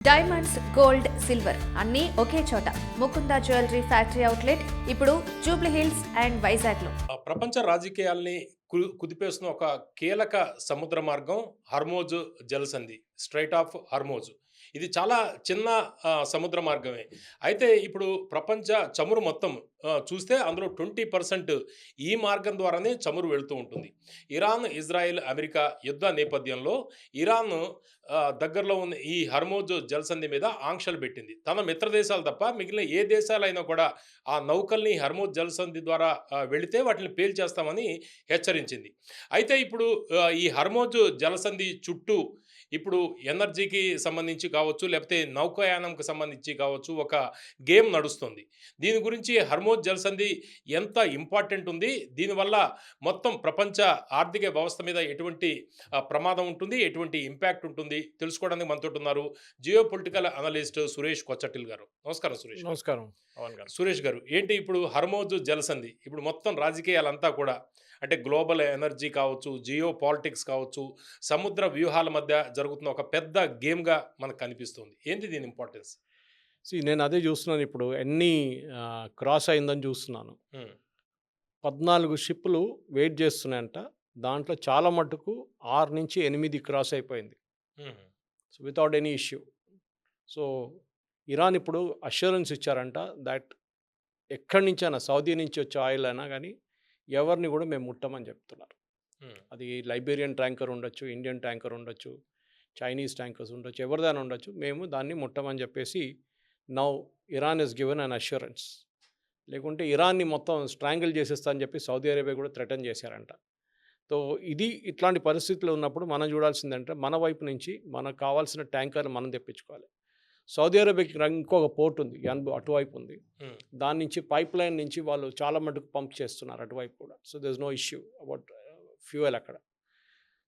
Diamonds, gold, silver అన్నీ ఒకే చోట. Mukunda jewellery factory outlet ఇప్పుడు జూబ్లీ హిల్స్ అండ్ వైజాగ్లో. ప్రపంచ రాజకీయాల్ని కుదిపేస్తున్న ఒక కీలక సముద్ర మార్గం హర్మోజ్ జలసంధి, స్ట్రైట్ ఆఫ్ హర్మోజ్. ఇది చాలా చిన్న సముద్ర మార్గమే. అయితే ఇప్పుడు ప్రపంచ చమురు మొత్తం చూస్తే అందులో 20% ఈ మార్గం ద్వారానే చమురు వెళ్తూ ఉంటుంది. ఇరాన్, ఇజ్రాయెల్, అమెరికా యుద్ధ నేపథ్యంలో ఇరాన్ దగ్గరలో ఉన్న ఈ హర్మోజ్ జలసంధి మీద ఆంక్షలు పెట్టింది. తన మిత్ర దేశాలు తప్ప మిగిలిన ఏ దేశాలైనా కూడా ఆ నౌకల్ని హర్మోజ్ జలసంధి ద్వారా వెళితే వాటిని పేల్చేస్తామని హెచ్చరించింది. అయితే ఇప్పుడు ఈ హర్మోజ్ జలసంధి చుట్టూ ఇప్పుడు ఎనర్జీకి సంబంధించి కావచ్చు, లేకపోతే నౌకాయానంకి సంబంధించి కావచ్చు, ఒక గేమ్ నడుస్తుంది. దీని గురించి హర్మోజ్ జలసంధి ఎంత ఇంపార్టెంట్ ఉంది, దీనివల్ల మొత్తం ప్రపంచ ఆర్థిక వ్యవస్థ మీద ఎటువంటి ప్రమాదం ఉంటుంది, ఎటువంటి ఇంపాక్ట్ ఉంటుంది తెలుసుకోవడానికి మనతో ఉన్నారు జియో పొలిటికల్ అనలిస్ట్ సురేష్ కొచ్చటిల్ గారు. నమస్కారం సురేష్. నమస్కారం పవన్ గారు. సురేష్ గారు, ఏంటి ఇప్పుడు హర్మోజ్ జలసంధి ఇప్పుడు మొత్తం రాజకీయాలంతా కూడా అంటే గ్లోబల్ ఎనర్జీ కావచ్చు, జియో పాలిటిక్స్ కావచ్చు, సముద్ర వ్యూహాల మధ్య జరుగుతున్న ఒక పెద్ద గేమ్గా మనకు కనిపిస్తుంది. ఏంటి దీని ఇంపార్టెన్స్? నేను అదే చూస్తున్నాను, ఇప్పుడు ఎన్ని క్రాస్ అయిందని చూస్తున్నాను. 14 షిప్పులు వెయిట్ చేస్తున్నాయంట. దాంట్లో చాలా మటుకు 6 నుంచి 8 క్రాస్ అయిపోయింది. So without any issue. So Iran ఇప్పుడు అష్యూరెన్స్ ఇచ్చారంట దట్ ఎక్కడి నుంచైనా, సౌదీ నుంచి వచ్చే ఆయిల్ అయినా కానీ ఎవరిని కూడా మేము ముట్టమని చెప్తున్నారు. అది లైబేరియన్ ట్యాంకర్ ఉండొచ్చు, ఇండియన్ ట్యాంకర్ ఉండొచ్చు, చైనీస్ ట్యాంకర్స్ ఉండొచ్చు, ఎవరిదైనా ఉండొచ్చు, మేము దాన్ని ముట్టమని చెప్పేసి now Iran is given an assurance. లేకుంటే ఇరాన్ని మొత్తం స్ట్రాంగిల్ చేసేస్తా అని చెప్పి సౌదీ అరేబియా కూడా థ్రెటన్ చేశారంట. సో ఇది ఇట్లాంటి పరిస్థితులు ఉన్నప్పుడు మనం చూడాల్సిందంటే మన వైపు నుంచి మనకు కావాల్సిన ట్యాంకర్ని మనం తెప్పించుకోవాలి. సౌదీ అరేబియాకి ఇంకొక పోర్ట్ ఉంది, అటువైపు ఉంది. దాని నుంచి పైప్ లైన్ నుంచి వాళ్ళు చాలా మటుకు పంప్ చేస్తున్నారు అటువైపు కూడా. So there is no issue about fuel అక్కడ.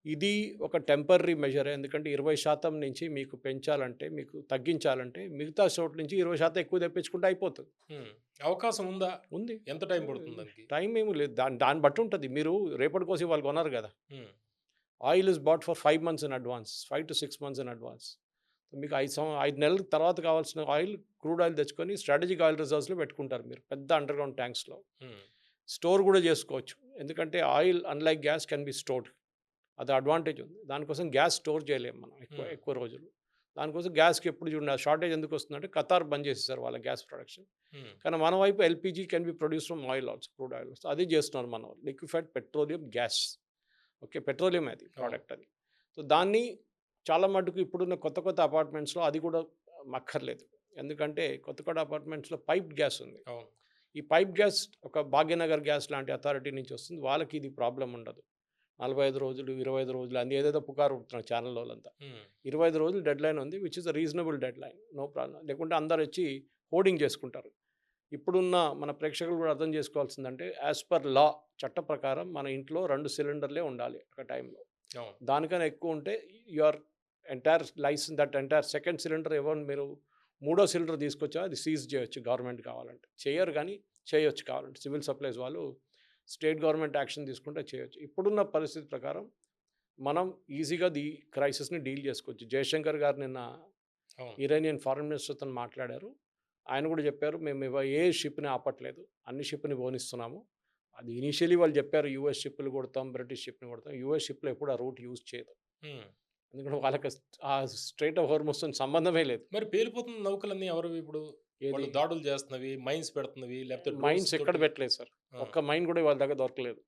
ఇది ఒక టెంపరీ మెజర్. ఎందుకంటే 20% నుంచి మీకు పెంచాలంటే, మీకు తగ్గించాలంటే మిగతా చోట్ల నుంచి 20% ఎక్కువ తెప్పించుకుంటే అయిపోతుంది. అవకాశం ఉందా? ఉంది. ఎంత టైం పడుతుంది దానికి? టైం ఏమి లేదు, దాన్ని బట్టి ఉంటుంది. మీరు రేపటి కోసం వాళ్ళు కొన్నారు కదా. Oil is bought for 5 months in advance, 5 to 6 months in advance. మీకు 5 నెలల తర్వాత కావాల్సిన ఆయిల్, క్రూడ్ ఆయిల్ తెచ్చుకొని స్ట్రాటజిక్ ఆయిల్ రిజర్వ్స్లో పెట్టుకుంటారు మీరు, పెద్ద అండర్గ్రౌండ్ ట్యాంక్స్లో. స్టోర్ కూడా చేసుకోవచ్చు. ఎందుకంటే oil unlike gas can be stored. అది అడ్వాంటేజ్ ఉంది. దానికోసం గ్యాస్ స్టోర్ చేయలేము మనం ఎక్కువ రోజులు. దానికోసం గ్యాస్కి ఎప్పుడు చూడండి షార్టేజ్ ఎందుకు వస్తుందంటే ఖతార్ బంద్ చేసేసారు వాళ్ళ గ్యాస్ ప్రొడక్షన్. కానీ మన వైపు LPG can be produce from oil also, crude oil. అది చేస్తున్నారు మన వాళ్ళు, liquefied petroleum gas. Okay, petroleum అది ప్రోడక్ట్ అది. సో దాన్ని చాలా మటుకు ఇప్పుడున్న కొత్త అపార్ట్మెంట్స్లో అది కూడా మక్కర్లేదు. ఎందుకంటే కొత్త అపార్ట్మెంట్స్లో పైప్ గ్యాస్ ఉంది. ఈ పైప్ గ్యాస్ ఒక భాగ్యనగర్ గ్యాస్ లాంటి అథారిటీ నుంచి వస్తుంది. వాళ్ళకి ఇది ప్రాబ్లం ఉండదు. 45 రోజులు, 25 రోజులు అని ఏదేదో పుకారు ఉంటున్నారు ఛానల్ వాళ్ళంతా. 25 రోజులు డెడ్ లైన్ ఉంది, which is a reasonable deadline, no problem. లేకుంటే అందరు వచ్చి హోర్డింగ్ చేసుకుంటారు. ఇప్పుడున్న మన ప్రేక్షకులు కూడా అర్థం చేసుకోవాల్సిందంటే యాజ్ పర్ లా, చట్ట ప్రకారం మన ఇంట్లో 2 సిలిండర్లే ఉండాలి ఒక టైంలో. దానికన్నా ఎక్కువ ఉంటే your entire licence, that entire second cylinder ఎవరు మీరు 3వ సిలిండర్ తీసుకొచ్చా అది సీజ్ చేయొచ్చు గవర్నమెంట్ కావాలంటే. చేయరు కానీ చేయొచ్చు కావాలంటే. సివిల్ సప్లైస్ వాళ్ళు స్టేట్ గవర్నమెంట్ యాక్షన్ తీసుకుంటే చేయొచ్చు. ఇప్పుడున్న పరిస్థితి ప్రకారం మనం ఈజీగా ఈ క్రైసిస్ని డీల్ చేసుకోవచ్చు. జయశంకర్ గారు నిన్న ఇరానియన్ ఫారెన్ మినిస్టర్తో మాట్లాడారు. ఆయన కూడా చెప్పారు మేము ఏ షిప్ని ఆపట్లేదు, అన్ని షిప్ని పోనిస్తున్నాము. అది ఇనీషియలీ వాళ్ళు చెప్పారు యూఎస్ షిప్లు కొడతాం, బ్రిటిష్ షిప్ని కొడతాం. యూఎస్ షిప్లో ఎప్పుడు ఆ రూట్ యూజ్ చేయదు. ఎందుకంటే వాళ్ళకి ఆ స్ట్రైట్ ఆఫ్ హార్మోజ్ సంబంధమే లేదు. మరి పేలిపోతున్న నౌకలన్నీ ఎవరు ఇప్పుడు దాడులు చేస్తున్నవి, మైన్స్ పెడుతున్నవి, లేకపోతే మైన్స్ ఎక్కడ పెట్టలేదు సార్. ఒక్క మైన్ కూడా వాళ్ళ దగ్గర దొరకలేదు.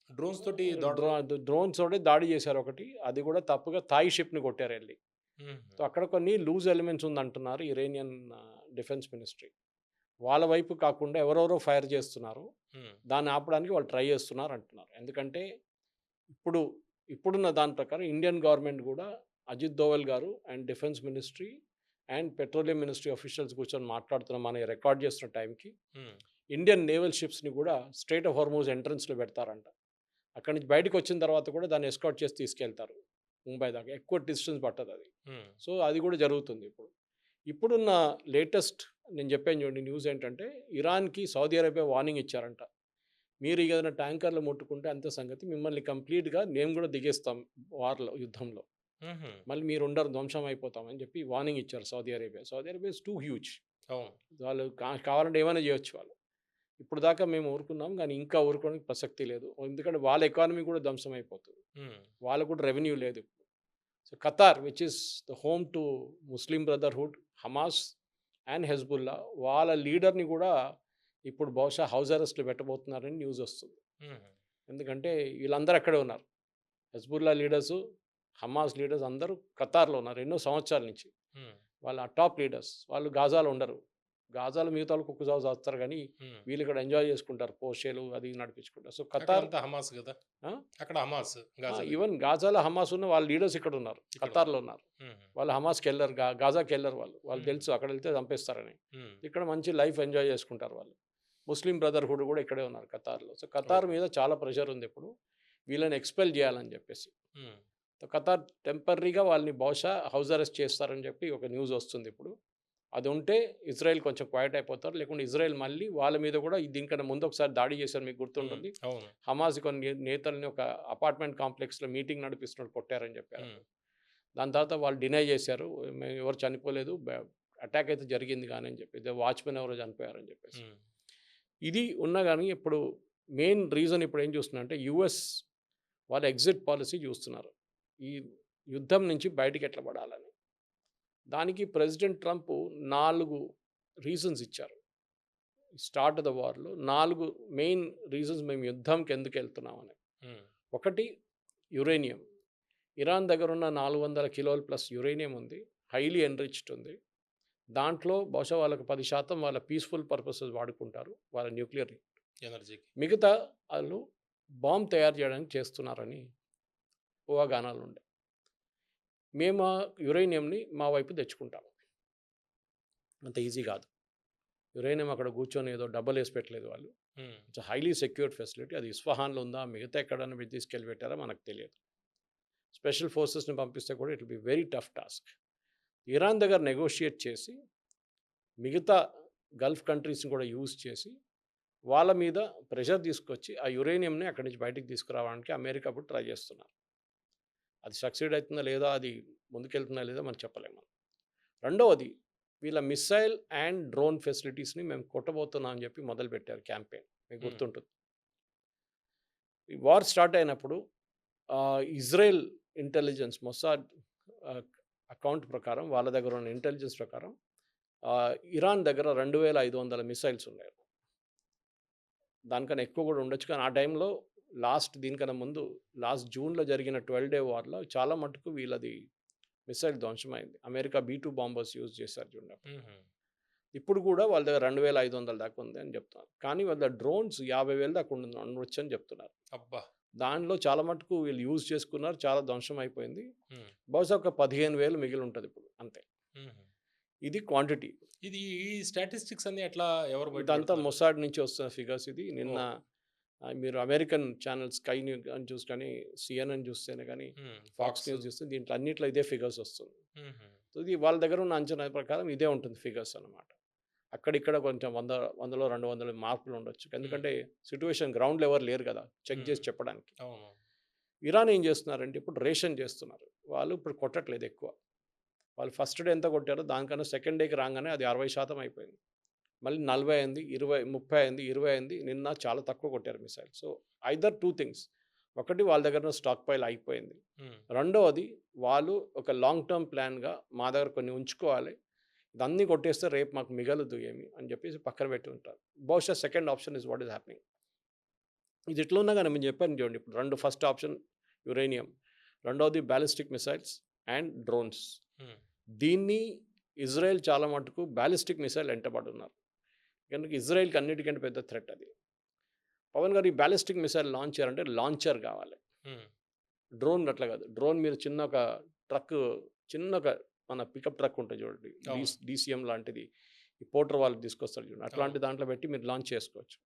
డ్రోన్స్ తోటి డ్రోన్స్ తోటి దాడి చేశారు ఒకటి, అది కూడా తప్పుగా థాయ్ షిప్ని కొట్టారు వెళ్ళి. సో అక్కడ కొన్ని లూజ్ ఎలిమెంట్స్ ఉందంటున్నారు ఇరానియన్ డిఫెన్స్ మినిస్ట్రీ. వాళ్ళ వైపు కాకుండా ఎవరెవరో ఫైర్ చేస్తున్నారు, దాన్ని ఆపడానికి వాళ్ళు ట్రై చేస్తున్నారు అంటున్నారు. ఎందుకంటే ఇప్పుడున్న దాని ప్రకారం ఇండియన్ గవర్నమెంట్ కూడా అజిత్ దోవల్ గారు and defence ministry and petroleum ministry officials కూర్చొని మాట్లాడుతున్నాం మనం రికార్డ్ చేస్తున్న టైంకి. ఇండియన్ నేవల్ షిప్స్ని కూడా స్ట్రైట్ ఆఫ్ హార్మోజ్ ఎంట్రన్స్లో పెడతారంట. అక్కడి నుంచి బయటకు వచ్చిన తర్వాత కూడా దాన్ని ఎస్కార్ట్ చేసి తీసుకెళ్తారు ముంబై దాకా. ఎక్కువ డిస్టెన్స్ పట్టదు అది. సో అది కూడా జరుగుతుంది. ఇప్పుడున్న లేటెస్ట్ నేను చెప్పాను చూడండి న్యూస్ ఏంటంటే, ఇరాన్కి సౌదీ అరేబియా వార్నింగ్ ఇచ్చారంట. మీరు ఏదైనా ట్యాంకర్లు ముట్టుకుంటే అంతే సంగతి, మిమ్మల్ని కంప్లీట్గా మేము కూడా దిగేస్తాం వార్లో, యుద్ధంలో. మ్మ్. మళ్ళీ మీరు ఉండరు, ధ్వంసం అయిపోతామని చెప్పి వార్నింగ్ ఇచ్చారు Saudi Arabia. Saudi Arabia is two huge. అవును. వాళ్ళు కావాలంటే ఏమైనా చేయొచ్చు వాళ్ళు. ఇప్పుడు దాకా మేము ఊరుకున్నాం, కానీ ఇంకా ఊరుకోవడానికి ప్రసక్తి లేదు. ఎందుకంటే వాళ్ళ ఎకానమీ కూడా ధ్వంసం అయిపోతుంది, మ్మ్. వాళ్ళకు కూడా రెవెన్యూ లేదు. So Qatar which is the home to Muslim Brotherhood, Hamas and Hezbollah, వాళ్ళ లీడర్ని కూడా ఇప్పుడు బహుశా హౌస్ అరెస్ట్లో పెట్టబోతున్నారని న్యూస్ వస్తుంది. మ్మ్. ఎందుకంటే వీళ్ళందరూ అక్కడే ఉన్నారు. హెజ్బుల్లా లీడర్సు, హమాస్ లీడర్స్ అందరూ ఖతార్లో ఉన్నారు ఎన్నో సంవత్సరాల నుంచి. మ్మ్. వాళ్ళ టాప్ లీడర్స్ వాళ్ళు గాజాలో ఉండరు. గాజాలో మిగతా వాళ్ళు కుక్క జాబ్ చేస్తారు, కానీ మ్మ్. వీళ్ళు ఇక్కడ ఎంజాయ్ చేసుకుంటారు, పోషేలు అది నడిపించుకుంటారు. సో ఖతార్, అక్కడంతా హమాస్ కదా, అక్కడ హమాస్ గాజా. ఈవెన్ గాజాలో హమాస్ ఉన్న వాళ్ళ లీడర్స్ ఇక్కడ ఉన్నారు, ఇక్కడ ఖతార్లో ఉన్నారు. మ్మ్. వాళ్ళు హమాస్కి వెళ్ళరు, గాజాకి వెళ్ళరు. వాళ్ళు మ్మ్. తెలుసు అక్కడ వెళ్తే చంపేస్తారని. మ్మ్. ఇక్కడ మంచి లైఫ్ ఎంజాయ్ చేసుకుంటారు వాళ్ళు. ముస్లిం బ్రదర్హుడ్ కూడా ఇక్కడే ఉన్నారు ఖతార్లో. సో ఖతార్ మీద చాలా ప్రెషర్ ఉంది ఇప్పుడు వీళ్ళని ఎక్స్పెల్ చేయాలని చెప్పేసి. మ్మ్. సో ఖతార్ టెంపరీగా వాళ్ళని బహుశా హౌస్ అరెస్ట్ చేస్తారని చెప్పి ఒక న్యూస్ వస్తుంది ఇప్పుడు. అది ఉంటే ఇజ్రాయెల్ కొంచెం క్వైట్ అయిపోతారు, లేకుంటే ఇజ్రాయెల్ మళ్ళీ వాళ్ళ మీద కూడా దీనికన్నా ముందు ఒకసారి దాడి చేశారు, మీకు గుర్తుంటుంది. అవును. హమాస్ కొన్ని నేతల్ని ఒక అపార్ట్మెంట్ కాంప్లెక్స్లో మీటింగ్ నడిపిస్తున్నట్టు కొట్టారని చెప్పారు. మ్మ్. దాని తర్వాత వాళ్ళు డినై చేశారు, మేము ఎవరు చనిపోలేదు, అటాక్ అయితే జరిగింది కానీ అని చెప్పి, వాచ్మెన్ ఎవరో చనిపోయారని చెప్పేసి. మ్మ్. ఇది ఉన్నా కానీ ఇప్పుడు మెయిన్ రీజన్ ఇప్పుడు ఏం చూస్తున్నారంటే యుఎస్ వాళ్ళ ఎగ్జిట్ పాలసీ చూస్తున్నారు, ఈ యుద్ధం నుంచి బయటికి ఎట్లా పడాలని. దానికి ప్రెసిడెంట్ ట్రంప్ 4 రీజన్స్ ఇచ్చారు. స్టార్ట్ ద వార్లో 4 మెయిన్ రీజన్స్ మేము యుద్ధంకి ఎందుకు వెళ్తున్నామని. మ్మ్. ఒకటి యురేనియం. ఇరాన్ దగ్గర ఉన్న 400 కిలోలు ప్లస్ యురేనియం ఉంది, హైలీ ఎన్రిచ్డ్ ఉంది. దాంట్లో బహుశా వాళ్ళకి 10% వాళ్ళ పీస్ఫుల్ పర్పసెస్ వాడుకుంటారు, వాళ్ళ న్యూక్లియర్. ఎనర్జీకి. మిగతా వాళ్ళు బాంబ్ తయారు చేయడానికి చేస్తున్నారని ఊహాగానాలు ఉండే. మేము ఆ యురేనియంని మా వైపు తెచ్చుకుంటాము. అంత ఈజీ కాదు. యురేనియం అక్కడ కూర్చొని ఏదో డబ్బలు వేసి పెట్టలేదు వాళ్ళు. మ్మ్. It's highly secured facility. అది ఇస్ఫహాన్లో ఉందా, మిగతా ఎక్కడన్నా మీరు తీసుకెళ్ళి పెట్టారా మనకు తెలియదు. స్పెషల్ ఫోర్సెస్ని పంపిస్తే కూడా it will be very tough task. Iran దగ్గర నెగోషియేట్ చేసి మిగతా గల్ఫ్ కంట్రీస్ని కూడా యూజ్ చేసి వాళ్ళ మీద ప్రెషర్ తీసుకొచ్చి ఆ యురేనియంని అక్కడి నుంచి బయటికి తీసుకురావడానికి అమెరికా ఇప్పుడు ట్రై చేస్తున్నారు. అది సక్సీడ్ అవుతుందా లేదా, అది ముందుకెళ్తుందా లేదా మనం చెప్పలేము. రెండవది, వీళ్ళ మిసైల్ అండ్ డ్రోన్ ఫెసిలిటీస్ని మేము కొట్టబోతున్నాం అని చెప్పి మొదలుపెట్టారు క్యాంపెయిన్, మీకు గుర్తుంటుంది. ఈ వార్ స్టార్ట్ అయినప్పుడు ఇజ్రాయెల్ ఇంటెలిజెన్స్ మొసాద్ అకౌంట్ ప్రకారం, వాళ్ళ దగ్గర ఉన్న ఇంటెలిజెన్స్ ప్రకారం ఇరాన్ దగ్గర 2500 మిసైల్స్ ఉన్నాయి. దానికన్నా ఎక్కువ కూడా ఉండొచ్చు, కానీ ఆ టైంలో దీనికన్నా ముందు లాస్ట్ జూన్లో జరిగిన 12 డే వార్లో చాలా మటుకు వీళ్ళది మిసైల్ ధ్వంసమైంది. అమెరికా B2 బాంబర్స్ యూజ్ చేశారు చూడండి. మ్మ్. ఇప్పుడు కూడా వాళ్ళ దగ్గర 2500 దాకా ఉంది అని చెప్తున్నారు, కానీ వాళ్ళ డ్రోన్స్ 50,000 దాకా ఉండొచ్చు అని చెప్తున్నారు. అబ్బా. దానిలో చాలా మటుకు వీళ్ళు యూజ్ చేసుకున్నారు, చాలా ధ్వంసం అయిపోయింది. మ్మ్. బహుశా ఒక 15,000 మిగిలి ఉంటుంది ఇప్పుడు అంతే. మ్మ్. ఇది క్వాంటిటీ. ఇది ఈ స్టాటిస్టిక్స్ అన్ని ఎట్లా ఎవరు బయట ఇదంతా పెడుతున్నారు? మొసాడ్ నుంచి వస్తున్న ఫిగర్స్. ఇది నిన్న మీరు అమెరికన్ ఛానల్ స్కై న్యూస్ అని చూసి కానీ, CNN చూస్తేనే కానీ, మ్మ్. ఫాక్స్ న్యూస్ చూస్తే దీంట్లో అన్నిట్లో ఇదే ఫిగర్స్ వస్తుంది. మ్మ్. సో ఇది వాళ్ళ దగ్గర ఉన్న అంచనా ప్రకారం ఇదే ఉంటుంది ఫిగర్స్ అన్నమాట. అక్కడిక్కడ కొంచెం 100లో 200 మార్పులు ఉండొచ్చు, ఎందుకంటే సిచ్యువేషన్ గ్రౌండ్ లెవెల్ లేరు కదా చెక్ చేసి చెప్పడానికి. అవును. ఇరాన్ ఏం చేస్తున్నారంటే ఇప్పుడు రేషన్ చేస్తున్నారు. వాళ్ళు ఇప్పుడు కొట్టట్లేదు ఎక్కువ. వాళ్ళు ఫస్ట్ డే ఎంత కొట్టారో దానికన్నా సెకండ్ డేకి రాగానే అది 60% అయిపోయింది. మళ్ళీ 40 అయింది, 20, 30 అయింది, 20 అయింది. నిన్న చాలా తక్కువ కొట్టారు మిసైల్. So either 2 things. ఒకటి, వాళ్ళ దగ్గర స్టాక్ పైల్ అయిపోయింది. మ్మ్. రెండవది, వాళ్ళు ఒక లాంగ్ టర్మ్ ప్లాన్గా మా దగ్గర కొన్ని ఉంచుకోవాలి, ఇదన్నీ కొట్టేస్తే రేపు మాకు మిగలదు ఏమి అని చెప్పేసి పక్కన పెట్టి ఉంటారు. బహుశా second option is what is happening. ఇది ఎట్లా ఉన్నా కానీ మేము చెప్పాను చూడండి, ఇప్పుడు ఫస్ట్ ఆప్షన్ యురేనియం, రెండవది బ్యాలిస్టిక్ మిసైల్స్ అండ్ డ్రోన్స్. మ్మ్. దీన్ని ఇజ్రాయెల్ చాలా మటుకు బ్యాలిస్టిక్ మిసైల్ వెంటబడున్నారు, కనుక ఇజ్రాయెల్కి అన్నిటికంటే పెద్ద థ్రెట్ అది. పవన్ గారు, ఈ బ్యాలిస్టిక్ మిసైల్ లాంచ్ చేయాలంటే లాంచర్ కావాలి, మ్మ్. డ్రోన్ అట్లా కాదు. డ్రోన్ మీరు చిన్న ఒక ట్రక్, చిన్న ఒక మన పికప్ ట్రక్ ఉంటుంది చూడండి, అవును. DCM లాంటిది, ఈ పోర్టర్ వాళ్ళు తీసుకొస్తారు చూడండి, అట్లాంటి దాంట్లో పెట్టి మీరు లాంచ్ చేసుకోవచ్చు,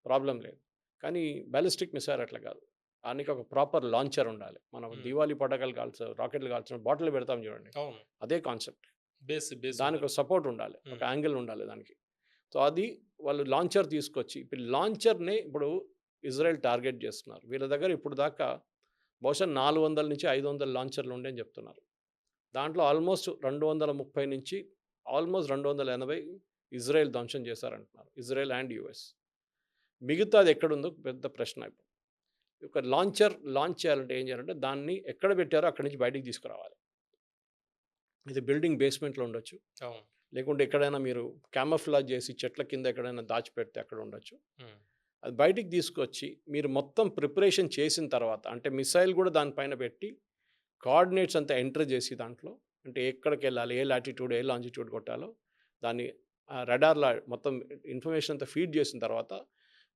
ప్రాబ్లం లేదు. కానీ బ్యాలిస్టిక్ మిసైల్ అట్లా కాదు, దానికి ఒక ప్రాపర్ లాంచర్ ఉండాలి. మనం దివాళీ పటాకాలు కాల్చు, రాకెట్లు కాల్చిన బాటిల్ పెడతాం చూడండి, అవును. అదే కాన్సెప్ట్. బేస్ దానికి ఒక సపోర్ట్ ఉండాలి, ఒక యాంగిల్ ఉండాలి దానికి. సో అది వాళ్ళు లాంచర్ తీసుకొచ్చి, ఇప్పుడు లాంచర్ని ఇప్పుడు ఇజ్రాయెల్ టార్గెట్ చేస్తున్నారు. వీళ్ళ దగ్గర ఇప్పుడు దాకా బహుశా 400 నుంచి 500 లాంచర్లు ఉండే అని చెప్తున్నారు. దాంట్లో ఆల్మోస్ట్ 230 నుంచి ఆల్మోస్ట్ 280 ఇజ్రాయెల్ ధ్వంసం చేశారంటున్నారు. Israel and US. మిగతాది ఎక్కడుందో పెద్ద ప్రశ్న ఇప్పుడు. ఒక లాంచ్ చేయాలంటే ఏం చేయాలంటే దాన్ని ఎక్కడ పెట్టారో అక్కడి నుంచి బయటికి తీసుకురావాలి. ఇది బిల్డింగ్ బేస్మెంట్లో ఉండొచ్చు, అవును. లేకుంటే ఎక్కడైనా మీరు క్యామఫ్లాజ్ చేసి చెట్ల కింద ఎక్కడైనా దాచిపెడితే అక్కడ ఉండొచ్చు. ఉమ్, అది బయటికి తీసుకొచ్చి మీరు మొత్తం ప్రిపరేషన్ చేసిన తర్వాత, అంటే మిసైల్ కూడా దానిపైన పెట్టి కోఆర్డినేట్స్ అంతా ఎంటర్ చేసి దాంట్లో, అంటే ఎక్కడికి వెళ్ళాలి, ఏ లాటిట్యూడ్ ఏ లాంజిట్యూడ్ కొట్టాలో దాన్ని రడార్లా మొత్తం ఇన్ఫర్మేషన్ అంతా ఫీడ్ చేసిన తర్వాత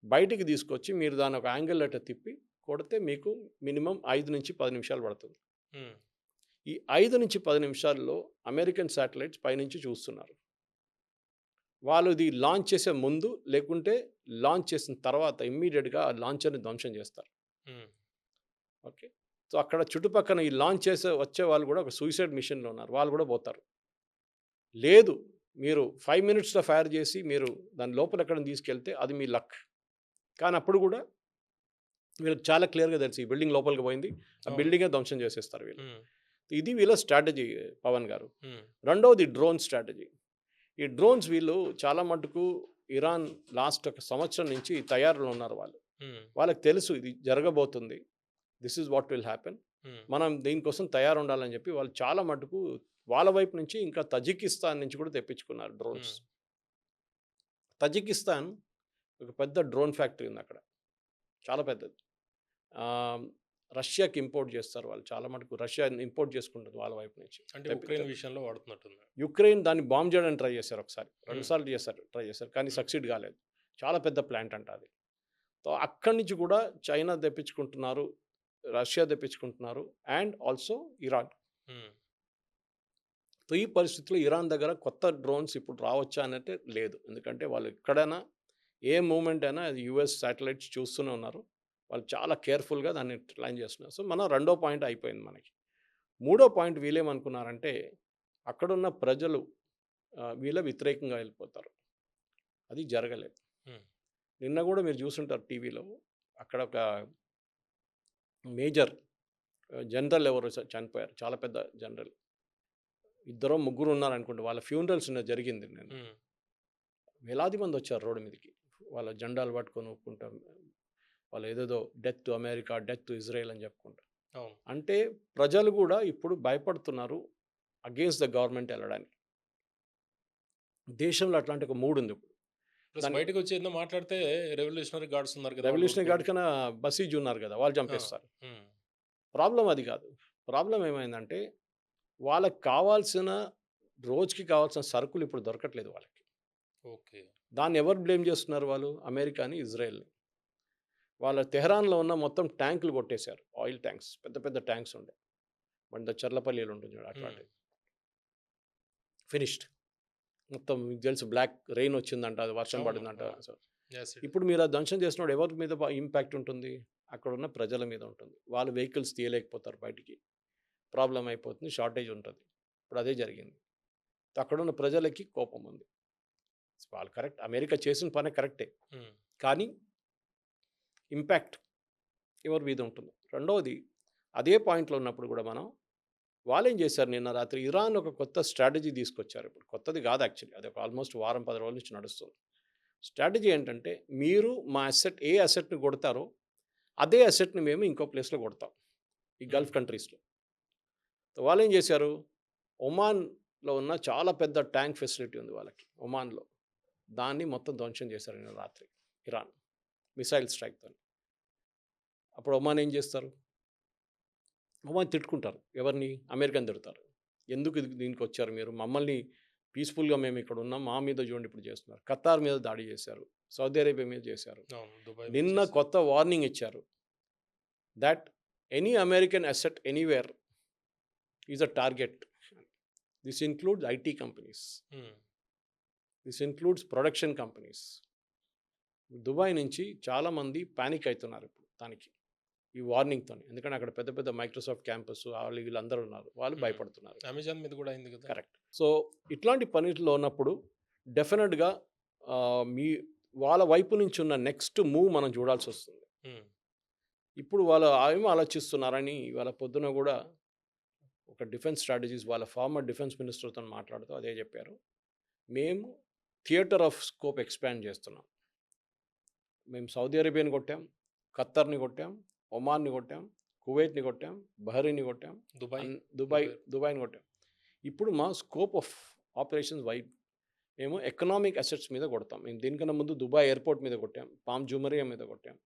బయటికి తీసుకొచ్చి మీరు దాన్ని ఒక యాంగిల్ అట్లా తిప్పి కొడితే మీకు మినిమం 5 నుంచి 10 నిమిషాలు పడుతుంది. ఉమ్, ఈ 5 నుంచి 10 నిమిషాల్లో అమెరికన్ శాటిలైట్స్ పైనుంచి చూస్తున్నారు. వాళ్ళు ఇది లాంచ్ చేసే ముందు లేకుంటే లాంచ్ చేసిన తర్వాత ఇమ్మీడియట్గా ఆ లాంచర్ని ధ్వంసం చేస్తారు. ఉమ్, ఓకే. సో అక్కడ చుట్టుపక్కల ఈ లాంచ్ చేసే వచ్చే వాళ్ళు కూడా ఒక సూసైడ్ మిషన్లో ఉన్నారు, వాళ్ళు కూడా పోతారు. లేదు మీరు 5 మినిట్స్లో ఫైర్ చేసి మీరు దాని లోపల ఎక్కడ తీసుకెళ్తే అది మీ లక్. కానీ అప్పుడు కూడా వీళ్ళకి చాలా క్లియర్గా తెలుసు ఈ బిల్డింగ్ లోపలికి పోయింది, ఆ బిల్డింగే ధ్వంసం చేసేస్తారు వీళ్ళు. ఉమ్, ఇది వీళ్ళ స్ట్రాటజీ పవన్ గారు. ఉమ్, రెండవది డ్రోన్ స్ట్రాటజీ. ఈ డ్రోన్స్ వీళ్ళు చాలా మటుకు ఇరాన్ లాస్ట్ ఒక సంవత్సరం నుంచి తయారులో ఉన్నారు వాళ్ళు. ఉమ్, వాళ్ళకి తెలుసు ఇది జరగబోతుంది, this is what will happen, um, మనం దీనికోసం తయారు ఉండాలని చెప్పి వాళ్ళు చాలా మటుకు వాళ్ళ వైపు నుంచి ఇంకా తజికిస్తాన్ నుంచి కూడా తెప్పించుకున్నారు డ్రోన్స్. ఉమ్, తజికిస్తాన్ ఒక పెద్ద డ్రోన్ ఫ్యాక్టరీ ఉంది అక్కడ, చాలా పెద్దది. ఆ, రష్యాకి ఇంపోర్ట్ చేస్తారు వాళ్ళు, చాలా మటుకు రష్యా ఇంపోర్ట్ చేసుకుంటుంది వాళ్ళ వైపు నుంచి. అంటే ఉక్రెయిన్ విషయంలో వాడుతున్నట్టుంది. యుక్రెయిన్ దాన్ని బాంబ్ చేయడానికి ట్రై చేశారు ఒకసారి, 2 Hmm. సార్లు ట్రై చేశారు కానీ సక్సీడ్ కాలేదు. చాలా పెద్ద ప్లాంట్ అంట అది. సో అక్కడి నుంచి కూడా చైనా తెప్పించుకుంటున్నారు, రష్యా తెప్పించుకుంటున్నారు, and also Iran. Um, so ఈ పరిస్థితిలో ఇరాన్ దగ్గర కొత్త డ్రోన్స్ ఇప్పుడు రావచ్చా అంటే లేదు, ఎందుకంటే వాళ్ళు ఎక్కడైనా ఏ మూమెంట్ అయినా అది యుఎస్ శాటిలైట్స్ చూస్తూనే ఉన్నారు, వాళ్ళు చాలా కేర్ఫుల్గా దాన్ని ప్లాన్ చేస్తున్నారు. సో మన రెండో పాయింట్ అయిపోయింది మనకి. మూడో పాయింట్ వీళ్ళేమనుకున్నారంటే అక్కడున్న ప్రజలు వీళ్ళ వ్యతిరేకంగా వెళ్ళిపోతారు. అది జరగలేదు. Hmm. నిన్న కూడా మీరు చూసుంటారు టీవీలో, అక్కడ ఒక మేజర్ జనరల్ ఎవరు చనిపోయారు, చాలా పెద్ద జనరల్, 2-3 ఉన్నారు అనుకుంటే, వాళ్ళ ఫ్యూనరల్స్ జరిగింది నేను. ఉమ్, వేలాది మంది వచ్చారు రోడ్డు మీదకి, వాళ్ళ జెండాలు పట్టుకొని ఒప్పుకుంటాం, వాళ్ళు ఏదేదో death to America, death to Israel అని చెప్పుకుంటారు. అవును. అంటే ప్రజలు కూడా ఇప్పుడు భయపడుతున్నారు అగేన్స్ట్ ద గవర్నమెంట్ వెళ్ళడానికి. దేశంలో అట్లాంటి ఒక మూడు ఉంది ఇప్పుడు. ప్లస్ బయటకు వచ్చి ఏందో మాట్లాడితే రెవల్యూషనరీ గార్డ్స్ ఉన్నారు కదా, రెవల్యూషనరీ గార్డ్ కన్నా బసీజ్ ఉన్నారు కదా, వాళ్ళు చంపేస్తారు. ఉమ్, ప్రాబ్లం అది కాదు. ప్రాబ్లం ఏమైందంటే వాళ్ళకి కావాల్సిన రోజుకి కావాల్సిన సరుకులు ఇప్పుడు దొరకట్లేదు వాళ్ళకి. ఓకే. దాన్ని ఎవరు బ్లేమ్ చేస్తున్నారు వాళ్ళు? అమెరికాని, ఇజ్రాయెల్ని. వాళ్ళ తెహరాన్లో ఉన్న మొత్తం ట్యాంకులు కొట్టేశారు, ఆయిల్ ట్యాంక్స్, పెద్ద పెద్ద ట్యాంక్స్ ఉండే, మన చర్లపల్లిలో ఉంటుంది చూడు అట్లాంటివి, ఫినిష్డ్ మొత్తం. మీకు తెలుసు బ్లాక్ రెయిన్ వచ్చిందంట, అది వర్షం పడిందంట. సో Yes, it- ఇప్పుడు మీరు ఆ ధ్వంసం చేసినప్పుడు ఎవరి మీద ఇంపాక్ట్ ఉంటుంది? అక్కడ ఉన్న ప్రజల మీద ఉంటుంది. వాళ్ళు వెహికల్స్ తీయలేకపోతారు బయటికి, ప్రాబ్లం అయిపోతుంది, షార్టేజ్ ఉంటుంది. ఇప్పుడు అదే జరిగింది. అక్కడ ఉన్న ప్రజలకి కోపం ఉంది. వాళ్ళు కరెక్ట్, అమెరికా చేసిన పని కరెక్టే, ఉమ్, కానీ ఇంపాక్ట్ ఎవరి మీద ఉంటుంది. రెండవది అదే పాయింట్లో ఉన్నప్పుడు కూడా మనం, వాళ్ళు ఏం చేశారు నిన్న రాత్రి, ఇరాన్ ఒక కొత్త స్ట్రాటజీ తీసుకొచ్చారు. ఇప్పుడు కొత్తది కాదు యాక్చువల్లీ, అది ఒక ఆల్మోస్ట్ 10 రోజుల నుంచి నడుస్తుంది. స్ట్రాటజీ ఏంటంటే, మీరు మా అసెట్, ఏ అసెట్ని కొడతారో అదే అసెట్ని మేము ఇంకో ప్లేస్లో కొడతాం, ఈ గల్ఫ్ కంట్రీస్లో. వాళ్ళు ఏం చేశారు, ఒమాన్లో ఉన్న చాలా పెద్ద ట్యాంక్ ఫెసిలిటీ ఉంది వాళ్ళకి ఒమాన్లో, దాన్ని మొత్తం ధ్వంసం చేశారు నిన్న రాత్రి ఇరాన్ మిసైల్ స్ట్రైక్తో. అప్పుడు ఒమాన్ ఏం చేస్తారు? ఒమాన్ తిట్టుకుంటారు, ఎవరిని? అమెరికాని తిడతారు. ఎందుకు దీనికి వచ్చారు మీరు? మమ్మల్ని పీస్ఫుల్గా మేము ఇక్కడ ఉన్నాం, మా మీద చూడండి ఇప్పుడు చేస్తున్నారు. ఖతార్ మీద దాడి చేశారు, సౌదీ అరేబియా మీద చేశారు. అవును, దుబాయ్ నిన్న వచ్చేసి. కొత్త వార్నింగ్ ఇచ్చారు, that any American asset anywhere is a target. This includes IT companies, um, this includes production companies. Dubai నుంచి చాలామంది ప్యానిక్ అవుతున్నారు ఇప్పుడు దానికి, ఈ వార్నింగ్తో. ఎందుకంటే అక్కడ పెద్ద పెద్ద మైక్రోసాఫ్ట్ క్యాంపస్ వాళ్ళు వీళ్ళందరూ ఉన్నారు, వాళ్ళు భయపడుతున్నారు. అమెజాన్ మీద కూడా అయింది కదా. కరెక్ట్. సో ఇట్లాంటి పనిలో ఉన్నప్పుడు డెఫినెట్గా మీ వాళ్ళ వైపు నుంచి ఉన్న నెక్స్ట్ మూవ్ మనం చూడాల్సి వస్తుంది. ఉమ్, ఇప్పుడు వాళ్ళు ఏమో ఆలోచిస్తున్నారని ఇవాళ పొద్దున కూడా ఒక డిఫెన్స్ స్ట్రాటజీస్ వాళ్ళ ఫార్మర్ డిఫెన్స్ మినిస్టర్తో మాట్లాడుతూ అదే చెప్పారు. మేము థియేటర్ ఆఫ్ స్కోప్ ఎక్స్పాండ్ చేస్తున్నాం. మేము సౌదీ అరేబియాని కొట్టాం, ఖత్తర్ని కొట్టాం, ఒమాన్ని కొట్టాం, కువైట్ని కొట్టాం, బహ్రెయిన్ని కొట్టాం, దుబాయ్ దుబాయ్ని కొట్టాం. ఇప్పుడు మా స్కోప్ ఆఫ్ ఆపరేషన్స్ వైడ్ మేము ఎకనామిక్ అసెట్స్ మీద కొడతాం. మేము దీనికన్నా ముందు దుబాయ్ ఎయిర్పోర్ట్ మీద కొట్టాం, పామ్ జుమరియా మీద కొట్టాం,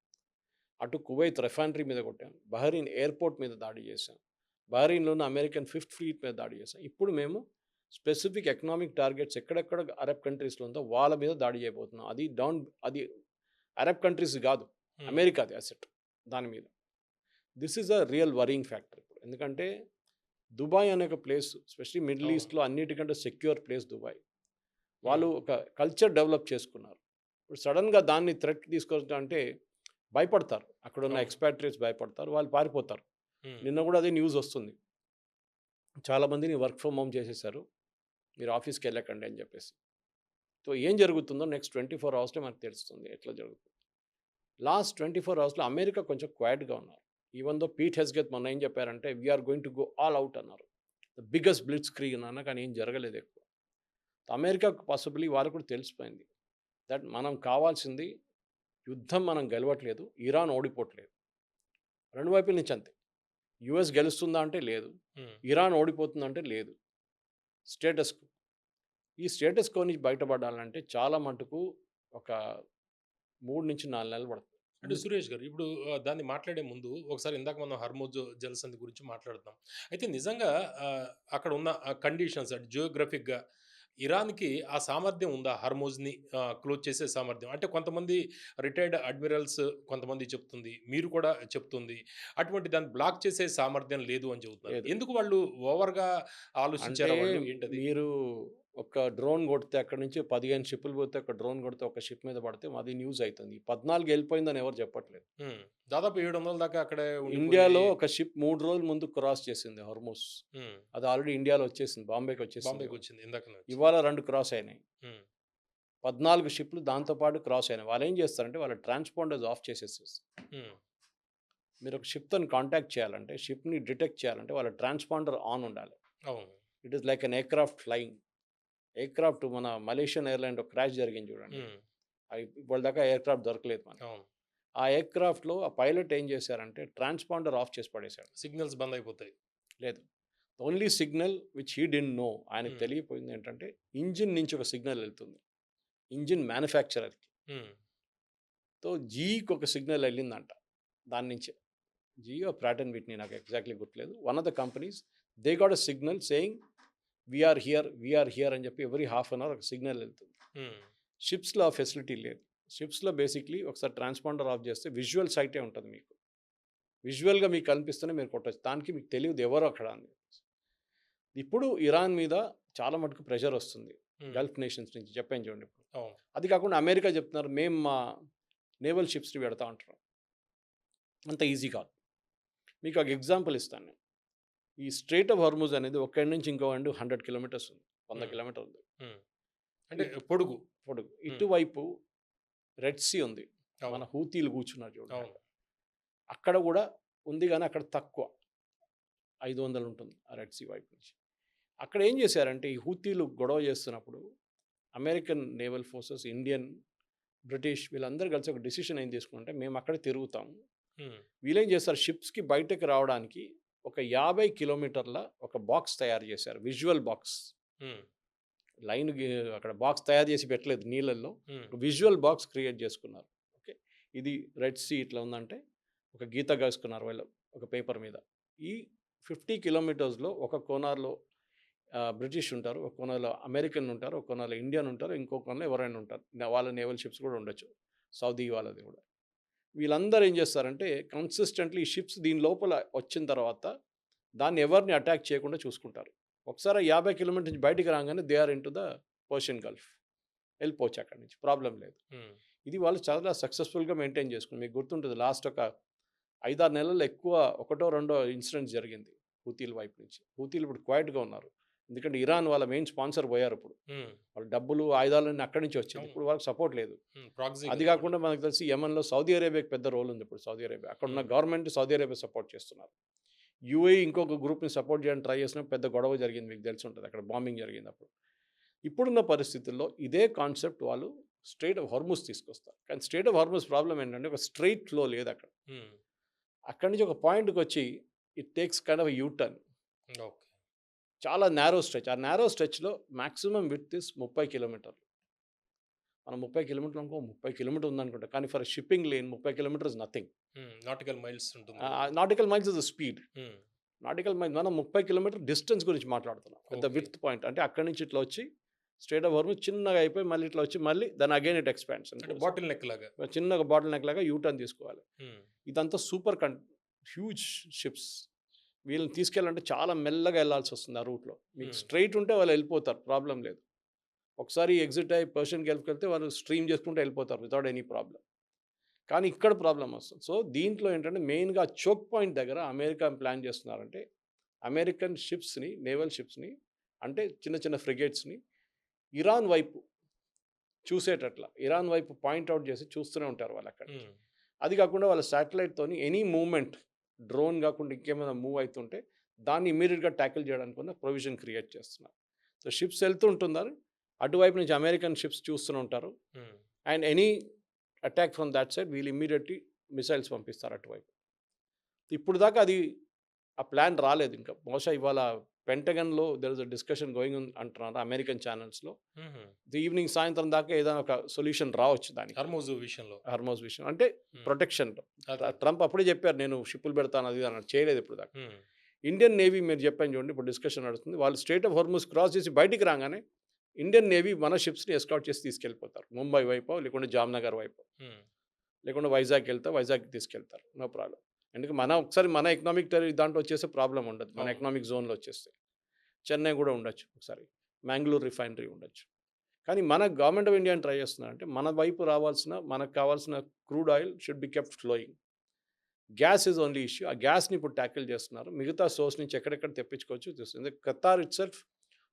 అటు కువైత్ రిఫైనరీ మీద కొట్టాం, బహ్రెయిన్ ఎయిర్పోర్ట్ మీద దాడి చేశాం, బహ్రెయిన్లో ఉన్న అమెరికన్ 5th ఫ్లీట్ మీద దాడి చేశాం. ఇప్పుడు మేము స్పెసిఫిక్ ఎకనామిక్ టార్గెట్స్ ఎక్కడెక్కడ అరబ్ కంట్రీస్లో ఉందో వాళ్ళ మీద దాడి చేయబోతున్నాం. అది అరబ్ కంట్రీస్ కాదు, అమెరికాది అసెట్ దాని మీద. This is a real worrying factor ఇప్పుడు. ఎందుకంటే దుబాయ్ అనే ఒక ప్లేస్, ఎస్పెషలీ మిడిల్ ఈస్ట్లో అన్నిటికంటే సెక్యూర్ ప్లేస్ దుబాయ్. వాళ్ళు ఒక కల్చర్ డెవలప్ చేసుకున్నారు. ఇప్పుడు సడన్గా దాన్ని థ్రెట్ తీసుకొస్తా అంటే భయపడతారు, అక్కడ ఉన్న ఎక్స్పాట్రియేట్స్ భయపడతారు, వాళ్ళు పారిపోతారు. నిన్న కూడా అదే న్యూస్ వస్తుంది, చాలామందిని వర్క్ ఫ్రమ్ హోమ్ చేసేసారు, మీరు ఆఫీస్కి వెళ్ళకండి అని చెప్పేసి. సో ఏం జరుగుతుందో నెక్స్ట్ 24 అవర్స్లో మనకు తెలుస్తుంది ఎట్లా జరుగుతుంది. లాస్ట్ 24 అవర్స్లో అమెరికా కొంచెం క్వైట్గా ఉన్నారు. ఈవెన్ దో పీట్ హెస్గెత్ మొన్న ఏం చెప్పారంటే we are going to go all out అన్నారు. ద బిగ్గెస్ట్ బ్లిట్స్ క్రీగ్ అన్న, కానీ ఏం జరగలేదు ఎక్కువ. అమెరికాకు పాసిబిలీ వాళ్ళకు కూడా తెలిసిపోయింది దట్ మనం కావాల్సింది యుద్ధం, మనం గెలవట్లేదు, ఇరాన్ ఓడిపోవట్లేదు. రెండు వైపుల నుంచి అంతే. యుఎస్ గెలుస్తుందా అంటే లేదు, ఇరాన్ ఓడిపోతుందంటే లేదు. Status quo. ఈ స్టేటస్ కో నుంచి బయటపడాలంటే చాలా మటుకు ఒక 3 నుంచి 4 నెలలు పడుతుంది. అంటే సురేష్ గారు ఇప్పుడు దాన్ని మాట్లాడే ముందు ఒకసారి ఇందాక మనం హర్మోజ్ జలసంధి గురించి మాట్లాడుతాం. అయితే నిజంగా అక్కడ ఉన్న కండిషన్స్ అంటే జియోగ్రఫిక్గా ఇరాన్కి ఆ సామర్థ్యం ఉందా హర్మోజ్ని క్లోజ్ చేసే సామర్థ్యం? అంటే కొంతమంది రిటైర్డ్ అడ్మిరల్స్ కొంతమంది చెప్తుంది, మీరు కూడా చెప్తుంది అటువంటి దాన్ని బ్లాక్ చేసే సామర్థ్యం లేదు అని చెబుతున్నారు. లేదు. ఎందుకు వాళ్ళు ఓవర్గా అంటే ఆలోచించారా వాళ్ళు ఏంటది? మీరు ఒక డ్రోన్ కొడితే అక్కడ నుంచి 15 షిప్పులు పోతే ఒక డ్రోన్ కొడితే ఒక షిప్ మీద పడితే అది న్యూస్ అవుతుంది. 14 వెళ్ళిపోయిందని ఎవరు చెప్పట్లేదు. దాదాపు 700 దాకా అక్కడే ఇండియాలో ఒక షిప్ 3 రోజుల ముందు క్రాస్ చేసింది హర్మోస్. అది ఆల్రెడీ ఇండియాలో వచ్చేసింది, బాంబేకి వచ్చేసింది. వచ్చింది ఇందాక ఇవాళ 2 క్రాస్ అయినాయి. 14 షిప్లు దాంతోపాటు క్రాస్ అయినాయి. వాళ్ళు ఏం చేస్తారంటే వాళ్ళ ట్రాన్స్పాండర్స్ ఆఫ్ చేసేస్తారు. మీరు ఒక షిప్తో కాంటాక్ట్ చేయాలంటే, షిప్ని డిటెక్ట్ చేయాలంటే వాళ్ళ ట్రాన్స్పాండర్ ఆన్ ఉండాలి. It is like an aircraft flying. Aircraft మన మలేషియన్ ఎయిర్లైన్ క్రాష్ జరిగింది చూడండి, ఇవాళ దాకా ఎయిర్క్రాఫ్ట్ దొరకలేదు మనకి. ఆ ఎయిర్క్రాఫ్ట్లో ఆ పైలట్ ఏం చేశారంటే ట్రాన్స్పాండర్ ఆఫ్ చేసి పడేశాడు. సిగ్నల్స్ బంద్ అయిపోతాయి. లేదు, only signal which he didn't know, ఆయనకు తెలియపోయింది ఏంటంటే ఇంజిన్ నుంచి ఒక సిగ్నల్ వెళ్తుంది, ఇంజిన్ మ్యానుఫ్యాక్చరర్కి. తో జీకి ఒక సిగ్నల్ వెళ్ళిందంట దాని నుంచి. జియో ప్రాట్ అండ్ విట్నీ, నాకు ఎగ్జాక్ట్లీ గుర్తులేదు. One of the companies they got a signal saying we are here అని చెప్పి ఎవ్రీ హాఫ్ అన్ అవర్ ఒక సిగ్నల్ వెళ్తుంది. షిప్స్లో ఆ ఫెసిలిటీ లేదు. షిప్స్లో బేసిక్లీ ఒకసారి ట్రాన్స్పాండర్ ఆఫ్ చేస్తే విజువల్ సైటే ఉంటుంది, మీకు విజువల్గా మీకు కనిపిస్తూనే మీరు కొట్టచ్చు, దానికి మీకు తెలియదు ఎవరు అక్కడ అని. ఇప్పుడు ఇరాన్ మీద చాలా మటుకు ప్రెషర్ వస్తుంది గల్ఫ్ నేషన్స్ నుంచి, చెప్పాను చూడండి. ఇప్పుడు అది కాకుండా అమెరికా చెప్తున్నారు మేము మా నేవల్ షిప్స్ని పెడతా అంటారు. అంత ఈజీ కాదు. మీకు ఒక ఎగ్జాంపుల్ ఇస్తాను నేను. ఈ స్ట్రైట్ ఆఫ్ హర్మూజ్ అనేది ఒక్కడి నుంచి ఇంకో 100 కిలోమీటర్స్ ఉంది, 100 కిలోమీటర్ ఉంది, అంటే పొడుగు. ఇటువైపు రెడ్ సీ ఉంది, మన హూతీలు కూర్చున్నారు చూడండి, అక్కడ కూడా ఉంది, కానీ అక్కడ తక్కువ 500 ఉంటుంది ఆ రెడ్ సీ వైపు నుంచి. అక్కడ ఏం చేశారంటే ఈ హూతీలు గొడవ చేస్తున్నప్పుడు American naval forces, Indian, British వీళ్ళందరూ కలిసి ఒక డెసిషన్ ఏం తీసుకుంటే మేము అక్కడే తిరుగుతాము. వీళ్ళేం చేస్తారు, షిప్స్కి బయటకు రావడానికి ఒక 50 కిలోమీటర్ల ఒక బాక్స్ తయారు చేశారు, విజువల్ బాక్స్. లైన్ అక్కడ బాక్స్ తయారు చేసి పెట్టలేదు నీళ్ళల్లో, విజువల్ బాక్స్ క్రియేట్ చేసుకున్నారు. ఓకే, ఇది రెడ్ సీ ఇట్లా ఉందంటే ఒక గీత గీసుకున్నారు వాళ్ళు ఒక పేపర్ మీద. ఈ 50 కిలోమీటర్స్లో ఒక కోనార్లో బ్రిటిష్ ఉంటారు, ఒక కోనార్లో అమెరికన్ ఉంటారు, ఒక కోనార్లో ఇండియన్ ఉంటారు, ఇంకో కోనార్లో ఎవరైనా ఉంటారు, వాళ్ళ నేవల్ షిప్స్ కూడా ఉండొచ్చు, సౌదీ వాళ్ళది కూడా. వీళ్ళందరూ ఏం చేస్తారంటే కన్సిస్టెంట్లీ ఈ షిప్స్ దీని లోపల వచ్చిన తర్వాత దాన్ని ఎవరిని అటాక్ చేయకుండా చూసుకుంటారు. ఒకసారి 50 కిలోమీటర్ నుంచి బయటికి రాగానే they are into the Persian Gulf, వెళ్ళిపోవచ్చు అక్కడి నుంచి, ప్రాబ్లం లేదు. ఇది వాళ్ళు చాలా సక్సెస్ఫుల్గా మెయింటైన్ చేసుకుని. మీకు గుర్తుంటుంది లాస్ట్ ఒక 5-6 నెలల్లో ఎక్కువ 1-2 ఇన్సిడెంట్స్ జరిగింది హూతీల వైపు నుంచి. హూతీలు ఇప్పుడు క్వైట్గా ఉన్నారు. ఎందుకంటే ఇరాన్ వాళ్ళ మెయిన్ స్పాన్సర్ పోయారు ఇప్పుడు. వాళ్ళ డబ్బులు, ఆయుధాలన్నీ అక్కడి నుంచి వచ్చింది. అవును. ఇప్పుడు వాళ్ళకి సపోర్ట్ లేదు. ప్రాక్సీ అది కాకుండా మనకు తెలిసి యెమెన్‌లో సౌదీ అరేబియాకి పెద్ద రోల్ ఉంది ఇప్పుడు. సౌదీ అరేబియా అక్కడ ఉన్న గవర్నమెంట్ సౌదీ అరేబియా సపోర్ట్ చేస్తున్నారు. యూఏఈ ఇంకొక గ్రూప్‌ని సపోర్ట్ చేయడానికి ట్రై చేసినా పెద్ద గొడవ జరిగింది, మీకు తెలిసి ఉంటుంది. అక్కడ బాంబింగ్ జరిగింది అప్పుడు. ఇప్పుడున్న పరిస్థితుల్లో ఇదే కాన్సెప్ట్ వాళ్ళు స్ట్రెయిట్ ఆఫ్ హార్ముజ్ తీసుకొస్తారు. కానీ స్ట్రెయిట్ ఆఫ్ హార్ముజ్ ప్రాబ్లం ఏంటంటే ఒక స్ట్రెయిట్ ఫ్లో లేదు అక్కడ. అక్కడి నుంచి ఒక పాయింట్‌కి వచ్చి it takes kind of you turn. Okay. చాలా నారో స్ట్రెచ్. ఆ నారో స్ట్రెచ్‌లో మాక్సిమం విడ్త్ ఇస్ 30 కిలోమీటర్లు. మనం 30 కిలోమీటర్లు అనుకో, 30 కిలోమీటర్ ఉందనుకుంటా. కానీ for shipping lane 30 kilometres nothing. Nautical miles ఉంటుంది. Nautical miles is the speed. Nautical miles మనం 30 కిలోమీటర్ డిస్టెన్స్ గురించి మాట్లాడుతున్నాం. The Okay. విడ్త్ పాయింట్ అంటే అక్కడి నుంచి ఇట్లా వచ్చి స్ట్రెయిట్ ఆఫ్ హార్ముజ్ చిన్నగా అయిపోయి మళ్ళీ ఇట్లా వచ్చి మళ్ళీ దాని అగైన్ ఇట్ ఎక్స్పాండ్స్. అంటే బాటిల్ నెక్ లాగా. చిన్నగా బాటిల్ నెక్ లాగా యూ టర్న్ తీసుకోవాలి. ఇదంతా సూపర్ హ్యూజ్ షిప్స్. వీళ్ళని తీసుకెళ్ళాలంటే చాలా మెల్లగా వెళ్ళాల్సి వస్తుంది ఆ రూట్లో. మీకు స్ట్రైట్ ఉంటే వాళ్ళు వెళ్ళిపోతారు, ప్రాబ్లం లేదు. ఒకసారి ఎగ్జిట్ అయ్యి పర్షియన్ గల్ఫ్కి వెళ్తే వాళ్ళు స్ట్రీమ్ చేసుకుంటూ వెళ్ళిపోతారు వితౌట్ ఎనీ ప్రాబ్లం. కానీ ఇక్కడ ప్రాబ్లం వస్తుంది. సో దీంట్లో ఏంటంటే మెయిన్గా చోక్ పాయింట్ దగ్గర అమెరికా ప్లాన్ చేస్తున్నారంటే అమెరికన్ షిప్స్ని, నేవల్ షిప్స్ని, అంటే చిన్న చిన్న ఫ్రిగేట్స్ని ఇరాన్ వైపు చూసేటట్లా, ఇరాన్ వైపు పాయింట్అవుట్ చేసి చూస్తూనే ఉంటారు వాళ్ళు అక్కడ. అది కాకుండా వాళ్ళ శాటిలైట్తోని ఎనీ మూవ్మెంట్, డ్రోన్ కాకుండా ఇంకేమైనా మూవ్ అవుతుంటే దాన్ని ఇమీడియట్గా ట్యాకిల్ చేయడానికి ఉన్న ప్రొవిజన్ క్రియేట్ చేస్తున్నారు. సో షిప్స్ వెళ్తుంటున్నారు, అటువైపు నుంచి అమెరికన్ షిప్స్ చూస్తూనే ఉంటారు. And any attack from that side వీళ్ళు ఇమ్మీడియట్లీ మిసైల్స్ పంపిస్తారు అటువైపు. ఇప్పుడు దాకా అది ఆ ప్లాన్ రాలేదు ఇంకా. బహుశా ఇవాళ పెంటగన్లో there is a discussion going అంటున్నారు అమెరికన్ ఛానల్స్లో. ఈవినింగ్ సాయంత్రం దాకా ఏదైనా ఒక సొల్యూషన్ రావచ్చు దానికి. హర్మోజ్ విషయం అంటే ప్రొటెక్షన్లో. ట్రంప్ అప్పుడే చెప్పారు నేను షిప్పులు పెడతాను అది అన్నాడు, చేయలేదు ఇప్పుడు దాకా. ఇండియన్ నేవీ మీరు చెప్పాను చూడండి, ఇప్పుడు డిస్కషన్ నడుస్తుంది. వాళ్ళు స్ట్రెయిట్ ఆఫ్ హార్ముజ్ క్రాస్ చేసి బయటికి రాగానే ఇండియన్ నేవీ మన షిప్స్ని ఎస్కాట్ చేసి తీసుకెళ్ళిపోతారు. ముంబై వైపు, లేకుంటే జామ్నగర్ వైపు, లేకుంటే వైజాగ్ వైజాగ్ తీసుకెళ్తారు, నో ప్రాబ్లం. ఎందుకంటే ఒకసారి మన ఎకనామిక్ దాంట్లో వచ్చేస్తే ప్రాబ్లం ఉండదు. మన ఎకనామిక్ జోన్లో వచ్చేస్తే చెన్నై కూడా ఉండొచ్చు, ఒకసారి మ్యాంగ్లూర్ రిఫైనరీ ఉండొచ్చు. కానీ మన గవర్నమెంట్ ఆఫ్ ఇండియా ట్రై చేస్తున్నారంటే మన వైపు మనకు కావాల్సిన crude oil should be kept flowing. Gas is only issue. ఆ గ్యాస్ని ఇప్పుడు ట్యాకిల్ చేస్తున్నారు. మిగతా సోర్స్ నుంచి ఎక్కడెక్కడ తెప్పించుకోవచ్చు చూస్తుంది. ఖతార్ ఇట్ సెల్ఫ్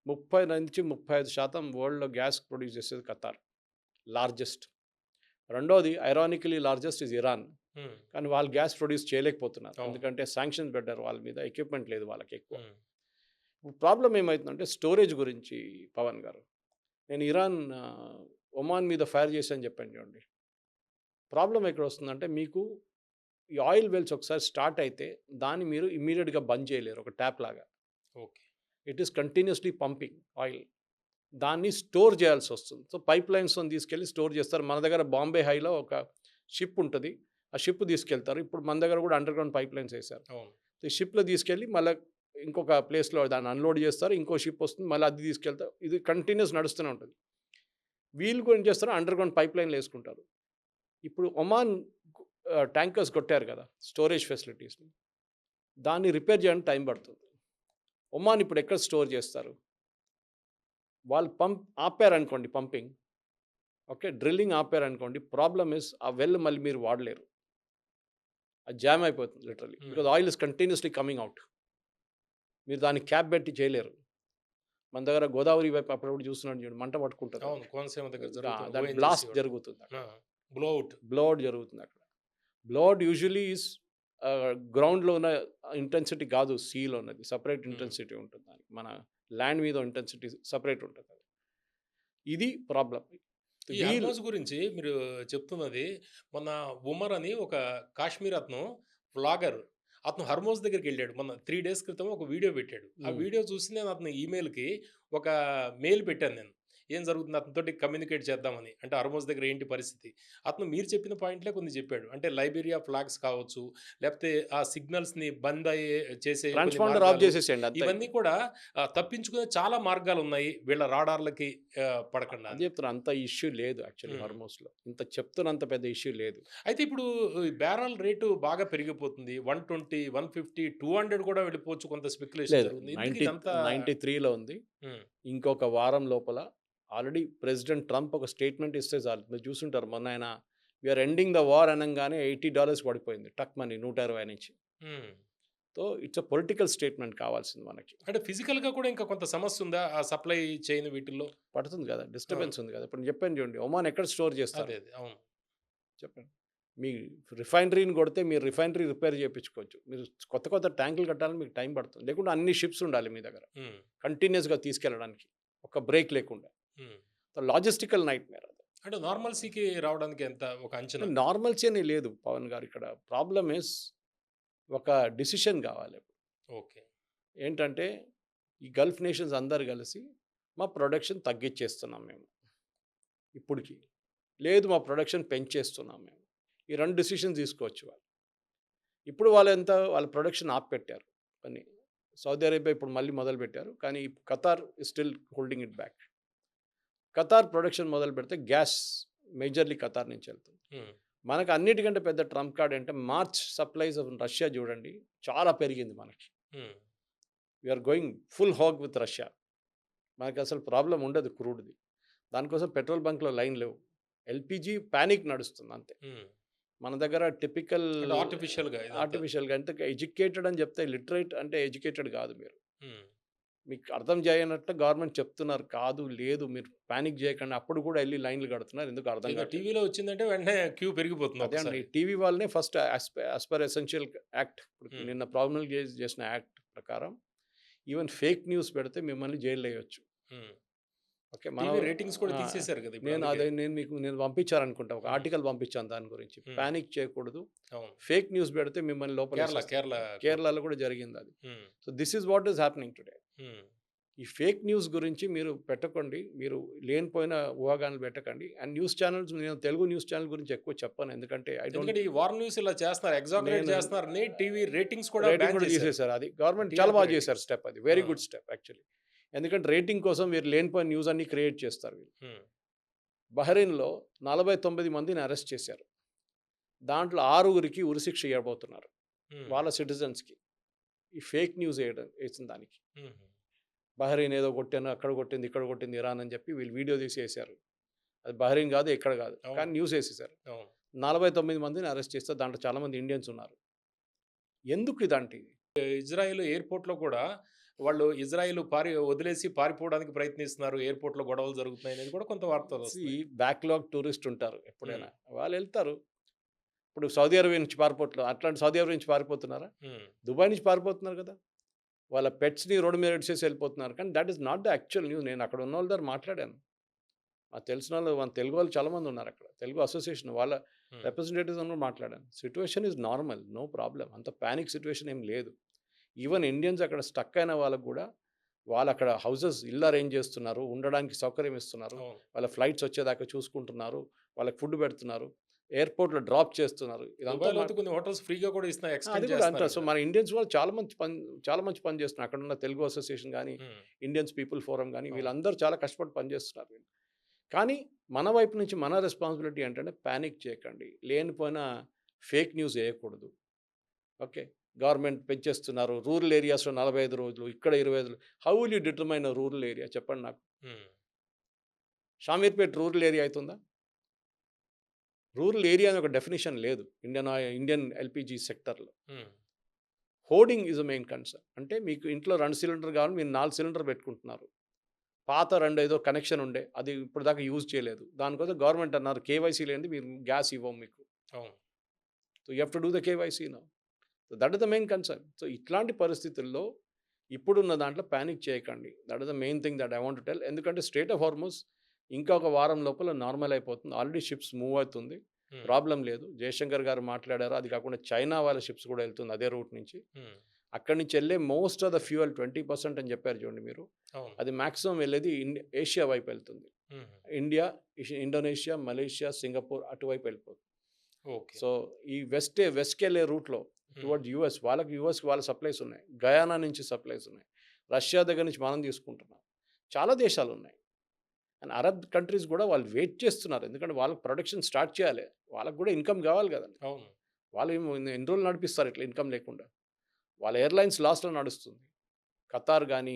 30-35% వరల్డ్లో గ్యాస్ ప్రొడ్యూస్ చేసేది ఖతార్, లార్జెస్ట్. రెండోది ఐరానికలీ లార్జెస్ట్ ఇస్ ఇరాన్. కానీ వాళ్ళు గ్యాస్ ప్రొడ్యూస్ చేయలేకపోతున్నారు, ఎందుకంటే శాంక్షన్స్ పెట్టారు వాళ్ళ మీద, ఎక్విప్మెంట్ లేదు వాళ్ళకి ఎక్కువ. ప్రాబ్లం ఏమవుతుందంటే స్టోరేజ్ గురించి పవన్ గారు, నేను ఇరాన్ ఒమాన్ మీద ఫైర్ చేశాను చెప్పాను చూడండి. ప్రాబ్లం ఎక్కడ వస్తుందంటే మీకు ఈ ఆయిల్ వెల్స్ ఒకసారి స్టార్ట్ అయితే దాన్ని మీరు ఇమ్మీడియట్గా బంద్ చేయలేరు, ఒక ట్యాప్ లాగా. Okay. It is continuously pumping oil. దాన్ని స్టోర్ చేయాల్సి వస్తుంది. సో పైప్ లైన్స్తో తీసుకెళ్ళి స్టోర్ చేస్తారు. మన దగ్గర బాంబే హైలో ఒక షిప్ ఉంటుంది, ఆ షిప్ తీసుకెళ్తారు. ఇప్పుడు మన దగ్గర కూడా అండర్ గ్రౌండ్ పైప్ లైన్స్ వేశారు. ఈ షిప్లో తీసుకెళ్ళి మళ్ళీ ఇంకొక ప్లేస్లో దాన్ని అన్లోడ్ చేస్తారు, ఇంకో షిప్ వస్తుంది, మళ్ళీ అది తీసుకెళ్తారు. ఇది కంటిన్యూస్ నడుస్తూనే ఉంటుంది. వీళ్ళు కూడా ఏం చేస్తారు, అండర్ గ్రౌండ్ పైప్ లైన్లు వేసుకుంటారు. ఇప్పుడు ఒమాన్ ట్యాంకర్స్ కొట్టారు కదా స్టోరేజ్ ఫెసిలిటీస్ని, దాన్ని రిపేర్ చేయడానికి టైం పడుతుంది. ఒమాన్ ఇప్పుడు ఎక్కడ స్టోర్ చేస్తారు? వాళ్ళు ఆపారనుకోండి పంపింగ్, ఓకే, డ్రిల్లింగ్ ఆపారనుకోండి, ప్రాబ్లమ్ ఇస్ ఆ వెల్ మళ్ళీ మీరు వాడలేరు, అది జామ్ అయిపోతుంది literally, because oil is continuously coming out. మీరు దాన్ని క్యాప్ పెట్టి చేయలేరు. మన దగ్గర గోదావరి వైపు అప్పుడప్పుడు చూస్తున్నాడు చూడండి, మంట పట్టుకుంటుంది, దాని బ్లాస్ట్ జరుగుతుంది, బ్లోఅవుట్ జరుగుతుంది అక్కడ. బ్లోఅవుట్ యూజువలీ ఈజ్ గ్రౌండ్లో ఉన్న ఇంటెన్సిటీ కాదు, సీలో ఉన్నది సపరేట్ ఇంటెన్సిటీ ఉంటుంది దానికి. మన ల్యాండ్ మీద ఇంటెన్సిటీ సపరేట్ ఉంటుంది. ఇది ప్రాబ్లం. ఈ హార్మోజ్ గురించి మీరు చెప్తున్నది, మొన్న ఉమర్ అని ఒక కాశ్మీర్ వ్లాగర్ అతను హర్మోజ్ దగ్గరికి వెళ్ళాడు. మొన్న 3 days క్రితం ఒక వీడియో పెట్టాడు. ఆ వీడియో చూసి నేను అతను ఈమెయిల్కి ఒక మెయిల్ పెట్టాను, నేను ఏం జరుగుతుంది అతనితోటి కమ్యూనికేట్ చేద్దామని. అంటే హర్మోజ్ దగ్గర ఏంటి పరిస్థితి, అతను మీరు చెప్పిన పాయింట్లే కొన్ని చెప్పాడు. అంటే లైబీరియా ఫ్లాగ్స్ కావచ్చు, లేకపోతే ఆ సిగ్నల్స్ని బంద్ చేసే ట్రాన్స్పాండర్ ఆఫ్ చేసేసేయండి, ఇవన్నీ కూడా తప్పించుకునే చాలా మార్గాలు ఉన్నాయి వీళ్ళ రాడార్లకి పడకుండా. అది చెప్తున్నా, అంత ఇష్యూ లేదు యాక్చువల్లీ హర్మోజ్లో, ఇంత చెప్తున్నంత పెద్ద ఇష్యూ లేదు. అయితే ఇప్పుడు బ్యారల్ రేటు బాగా పెరిగిపోతుంది, 120, 150, 200 కూడా వెళ్ళిపోవచ్చు, కొంత స్పెక్యులేషన్. 93లో ఉంది. ఇంకొక వారం లోపల ఆల్రెడీ ప్రెసిడెంట్ ట్రంప్ ఒక స్టేట్మెంట్ ఇస్తే చాలు. మీరు చూసుంటారు, మొన్న ఆయన వీఆర్ ఎండింగ్ ద వార్ అనగానే $80 పడిపోయింది టక్ మనీ, 120 నుంచి. So it's a political statement కావాల్సింది మనకి. అంటే ఫిజికల్‌గా కూడా ఇంకా కొంత సమస్య ఉందా? ఆ సప్లై చైన్ వీటిల్లో? పడుతుంది కదా, డిస్టర్బెన్స్ ఉంది కదా. ఇప్పుడు నేను చెప్పాను చూడండి, ఒమాన్ ఎక్కడ స్టోర్ చేస్తారు అదే. అదే. అవును. చెప్పండి. మీ రిఫైనరీని కొడితే మీరు రిఫైనరీ రిపేర్ చేయించుకోవచ్చు. మీరు కొత్త కొత్త ట్యాంకులు కట్టాలని మీకు టైం పడుతుంది. లేకుంటే అన్ని షిప్స్ ఉండాలి మీ దగ్గర హ్మ్. కంటిన్యూస్గా తీసుకెళ్ళడానికి, ఒక బ్రేక్ లేకుండా. హ్మ్. లాజిస్టికల్ నైట్ మేర్ అది. అంటే నార్మల్సీకి రావడానికి ఎంత ఒక అంచనా? నార్మల్సీ అని లేదు పవన్ గారు. ఇక్కడ ప్రాబ్లమ్ ఇస్ ఒక డిసిషన్ కావాలి. ఓకే. ఏంటంటే ఈ గల్ఫ్ నేషన్స్ అందరు కలిసి మా ప్రొడక్షన్ తగ్గించేస్తున్నాం మేము ఇప్పటికి, లేదు మా ప్రొడక్షన్ పెంచేస్తున్నాం మేము. ఈ 2 డిసిషన్స్ తీసుకోవచ్చు వాళ్ళు. ఇప్పుడు వాళ్ళ ప్రొడక్షన్ ఆపిపెట్టారు కానీ సౌదీ అరేబియా ఇప్పుడు మళ్ళీ మొదలుపెట్టారు, కానీ Qatar is still holding it back. Qatar production మొదలు పెడితే గ్యాస్ మేజర్లీ ఖతార్ నుంచి వెళ్తుంది. హ్మ్. మనకు అన్నిటికంటే పెద్ద ట్రంప్ కార్డ్ అంటే మార్చ్ సప్లైస్ ఆఫ్ రష్యా చూడండి చాలా పెరిగింది మనకి. Hmm. We are going full hog with Russia. మనకి అసలు ప్రాబ్లం ఉండదు క్రూడ్ది. దానికోసం పెట్రోల్ బంక్లో లైన్ లేవు. ఎల్పిజి ప్యానిక్ నడుస్తుంది అంతే. హ్మ్. మన దగ్గర టిపికల్ అంటే ఆర్టిఫిషియల్‌గా ఇదంతా. ఆర్టిఫిషియల్గా ఎంత ఎడ్యుకేటెడ్ అని చెప్తే లిటరేట్ అంటే ఎడ్యుకేటెడ్ కాదు మీరు. హ్మ్. మీకు అర్థం చేయనట్టు గవర్నమెంట్ చెప్తున్నారు, కాదు లేదు మీరు ప్యానిక్ చేయకండి. అప్పుడు కూడా వెళ్ళి లైన్లు కడుతున్నారు, ఎందుకు అర్థం ఏదో కాదు. టీవీలో వచ్చిందంటే వెంటనే క్యూ పెరిగిపోతుంది అదే అండి, ఒకసారి. టీవీ వాళ్ళనే first as per essential act Hmm. నిన్న ప్రాబ్లమ్ చేసిన యాక్ట్ ప్రకారం ఈవెన్ ఫేక్ న్యూస్ పెడితే మిమ్మల్ని జైల్లో వేయొచ్చు. హ్మ్. ఓకే, టీవీ రేటింగ్స్ కూడా తీసేశారు కదా ఇప్పుడు నేను అందుకే. నేను పంపించారనుకుంటా, ఒక Hmm. ఆర్టికల్ పంపించాను దాని గురించి. Hmm. ప్యానిక్ చేయకూడదు, అవును. ఫేక్ న్యూస్ పెడితే మిమ్మల్ని లోపల కేరళలో కూడా జరిగింది అది. హ్మ్. So this is what is happening today. హ్మ్. ఈ ఫేక్ న్యూస్ గురించి మీరు పెట్టకండి, మీరు లేనిపోయిన ఊహాగానాలు పెట్టకండి. అండ్ న్యూస్ ఛానల్స్, నేను తెలుగు న్యూస్ ఛానల్ గురించి ఎక్కువ చెప్పాను, ఎందుకంటే ఐ డోంట్ ఎందుకంటే ఈ వార్ న్యూస్ ఇలా చేస్తున్నారు, ఎగ్జాగరేట్ నేను- చేస్తున్నారని టీవీ రేటింగ్స్ కూడా రేటింగ్ బ్యాన్ కూడా చేశారు. తీసేశారు. అది గవర్నమెంట్ TRP చాలా బాగా ratings. చేశారు స్టెప్, అది వెరీ ఆ. Good step actually. ఎందుకంటే రేటింగ్ కోసం మీరు లేనిపోయిన న్యూస్ అన్ని క్రియేట్ చేస్తారు వీళ్ళు. హ్మ్. బహ్రెయిన్లో 49 మందిని అరెస్ట్ చేశారు. దాంట్లో 6 ఉరిశిక్ష ఇవ్వబోతున్నారు హ్మ్. వాళ్ళ సిటిజన్స్కి, ఈ ఫేక్ న్యూస్ వేసిన దానికి. హ్మ్. బహ్రెయిన్ ఏదో కొట్టాను, అక్కడ కొట్టింది, ఇక్కడ కొట్టింది ఇరాన్ అని చెప్పి వీళ్ళు వీడియో తీసి వేశారు. అది బహ్రెయిన్ కాదు, ఎక్కడ కాదు, అవును. కానీ న్యూస్ వేసేసారు. అవును. 49 మందిని అరెస్ట్ చేస్తే దాంట్లో చాలామంది ఇండియన్స్ ఉన్నారు. ఎందుకు ఇదంటిది? ఇజ్రాయెల్ ఎయిర్‌పోర్ట్‌లో కూడా వాళ్ళు ఇజ్రాయెల్ వదిలేసి పారిపోవడానికి ప్రయత్నిస్తున్నారు. ఎయిర్‌పోర్ట్‌లో గొడవలు జరుగుతున్నాయి అనేది కూడా కొంత వార్తలు వస్తున్నాయి. బ్యాక్లాగ్ టూరిస్ట్ ఉంటారు ఎప్పుడైనా, వాళ్ళు వెళ్తారు. ఇప్పుడు సౌదీ అరేబియా నుంచి పారిపోతున్నారు, అట్లాంటి సౌదీ అరేబియా నుంచి పారిపోతున్నారా? హ్మ్. దుబాయ్ నుంచి పారిపోతున్నారు కదా, వాళ్ళ పెట్స్ని రోడ్డు మీద చేసి వెళ్ళిపోతున్నారు. కానీ that is not the actual news. నేను అక్కడ ఉన్న వాళ్ళ దగ్గర మాట్లాడాను, నాకు తెలిసిన వాళ్ళు, మన తెలుగు వాళ్ళు చాలామంది ఉన్నారు అక్కడ, తెలుగు అసోసియేషన్ వాళ్ళ హ్మ్. రిప్రజెంటేటివ్స్ కూడా మాట్లాడాను. Situation is normal, no problem, అంత ప్యానిక్ సిచ్యువేషన్ ఏం లేదు. ఈవెన్ ఇండియన్స్ అక్కడ స్టక్ అయిన వాళ్ళకు కూడా వాళ్ళు అక్కడ హౌసెస్ ఇల్లు అరేంజ్ చేస్తున్నారు, ఉండడానికి సౌకర్యం ఇస్తున్నారు, అవును. వాళ్ళ ఫ్లైట్స్ వచ్చేదాకా చూసుకుంటున్నారు, వాళ్ళకి ఫుడ్ పెడుతున్నారు, ఎయిర్పోర్ట్లో డ్రాప్ చేస్తున్నారు. ఇదంతా దుబాయ్‌లో అయితే కొన్ని హోటల్స్ ఫ్రీగా కూడా ఇస్తున్నారు, అది ఎక్స్టెండ్ కూడా అంటారు. సో చేస్తున్నారు. మన ఇండియన్స్ వాళ్ళు చాలా మంచి పని చేస్తున్నారు. అక్కడ ఉన్న తెలుగు అసోసియేషన్ కానీ, హ్మ్. ఇండియన్స్ పీపుల్ ఫోరం కానీ, అవును. వీళ్ళందరూ చాలా కష్టపడి పనిచేస్తున్నారు. కానీ మన వైపు నుంచి మన రెస్పాన్సిబిలిటీ ఏంటంటే ప్యానిక్ చేయకండి, లేనిపోయిన ఫేక్ న్యూస్ వేయకూడదు. ఓకే, గవర్నమెంట్ పెంచేస్తున్నారు, రూరల్ ఏరియాస్లో 45 రోజులు, ఇక్కడ 25 రోజులు. How will you determine rural area చెప్పండి నాకు? హ్మ్. షామీర్పేట్ రూరల్ ఏరియా అవుతుందా? రూరల్ ఏరియా అని ఒక డెఫినేషన్ లేదు ఇండియన్ ఎల్పిజి సెక్టర్లో. హ్మ్. Hoarding is a main concern. అంటే మీకు ఇంట్లో 2 సిలిండర్ కావాలి, మీరు 4 సిలిండర్ పెట్టుకుంటున్నారు. పాత 2 ఏదో కనెక్షన్ ఉండే, అది ఇప్పుడు దాకా యూజ్ చేయలేదు. దానికోసం గవర్నమెంట్ అన్నారు కేవైసీ లేనిది మీరు గ్యాస్ ఇవ్వం మీకు. అవును. So you have to do the KYC now. So that is the main concern. So ఇట్లాంటి పరిస్థితుల్లో ఇప్పుడున్న దాంట్లో ప్యానిక్ చేయకండి. That is the main thing that I want to tell. ఎందుకంటే స్ట్రెయిట్ ఆఫ్ హార్మోస్ ఇంకా ఒక వారం లోపల నార్మల్ అయిపోతుంది. ఆల్రెడీ షిప్స్ మూవ్ అవుతుంది, హ్మ్. ప్రాబ్లం లేదు. జయశంకర్ గారు మాట్లాడారు. అది కాకుండా చైనా వాళ్ళ షిప్స్ కూడా వెళ్తుంది అదే రూట్ నుంచి. హ్మ్. అక్కడి నుంచి వెళ్ళే మోస్ట్ ఆఫ్ ద ఫ్యూయల్ 20% అని చెప్పారు చూడండి మీరు, అవును. అది మ్యాక్సిమం వెళ్ళేది ఏషియా వైపు వెళ్తుంది. హ్మ్. ఇండియా, ఇండోనేషియా, మలేషియా, సింగపూర్ అటువైపు వెళ్ళిపోతుంది. ఓకే. సో ఈ వెస్ట్కి వెళ్ళే రూట్లో టువర్డ్ యూఎస్, యూఎస్కి వాళ్ళ సప్లైస్ ఉన్నాయి, గయానా నుంచి సప్లైస్ ఉన్నాయి, రష్యా దగ్గర నుంచి మనం తీసుకుంటున్నాం, చాలా దేశాలు ఉన్నాయి. అండ్ అరబ్ కంట్రీస్ కూడా వాళ్ళు వెయిట్ చేస్తున్నారు, ఎందుకంటే వాళ్ళకి ప్రొడక్షన్ స్టార్ట్ చేయాలి, వాళ్ళకి కూడా ఇన్కమ్ కావాలి కదండి. అవును. వాళ్ళు ఎన్ని రోజులు నడిపిస్తారు ఇట్లా ఇన్కమ్ లేకుండా? వాళ్ళ ఎయిర్లైన్స్ లాస్ట్లో నడుస్తుంది. ఖతార్ కానీ,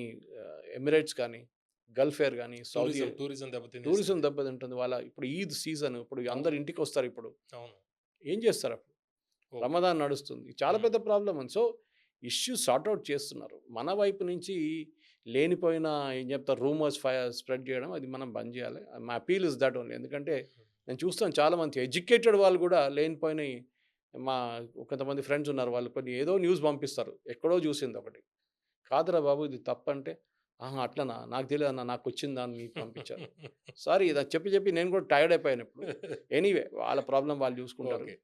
ఎమిరేట్స్ కానీ, గల్ఫ్ ఎయిర్ కానీ, సౌదీ టూరిజం దెబ్బతింది. టూరిజం దెబ్బతింటుంది. వాళ్ళ ఇప్పుడు ఈద్ సీజన్, ఇప్పుడు అందరు ఇంటికి వస్తారు. ఇప్పుడు అవును. ఏం చేస్తారు? అప్పుడు ఓకే. రమదాన్ నడుస్తుంది, చాలా పెద్ద ప్రాబ్లం ఉంది. సో ఇష్యూ సార్ట్అవుట్ చేస్తున్నారు. మన వైపు నుంచి లేనిపోయిన ఏం చెప్తారు రూమర్స్ స్ప్రెడ్ చేయడం అది మనం బంద్ చేయాలి. My appeal is that only. ఎందుకంటే నేను చూస్తాను చాలామంది ఎడ్యుకేటెడ్ వాళ్ళు కూడా లేనిపోయినవి మా కొంతమంది ఫ్రెండ్స్ ఉన్నారు. వాళ్ళు కొన్ని ఏదో న్యూస్ పంపిస్తారు. ఎక్కడో చూసింది ఒకటి. కాదురా బాబు ఇది తప్పంటే, ఆహా! అట్లనా నాకు తెలియదన్నా నాకు వచ్చిందని మీకు పంపించారు. సారీ ఇది చెప్పి నేను కూడా టైర్డ్ అయిపోయాను ఇప్పుడు. ఎనీవే వాళ్ళ ప్రాబ్లమ్ వాళ్ళు చూసుకుంటారు. ఓకే.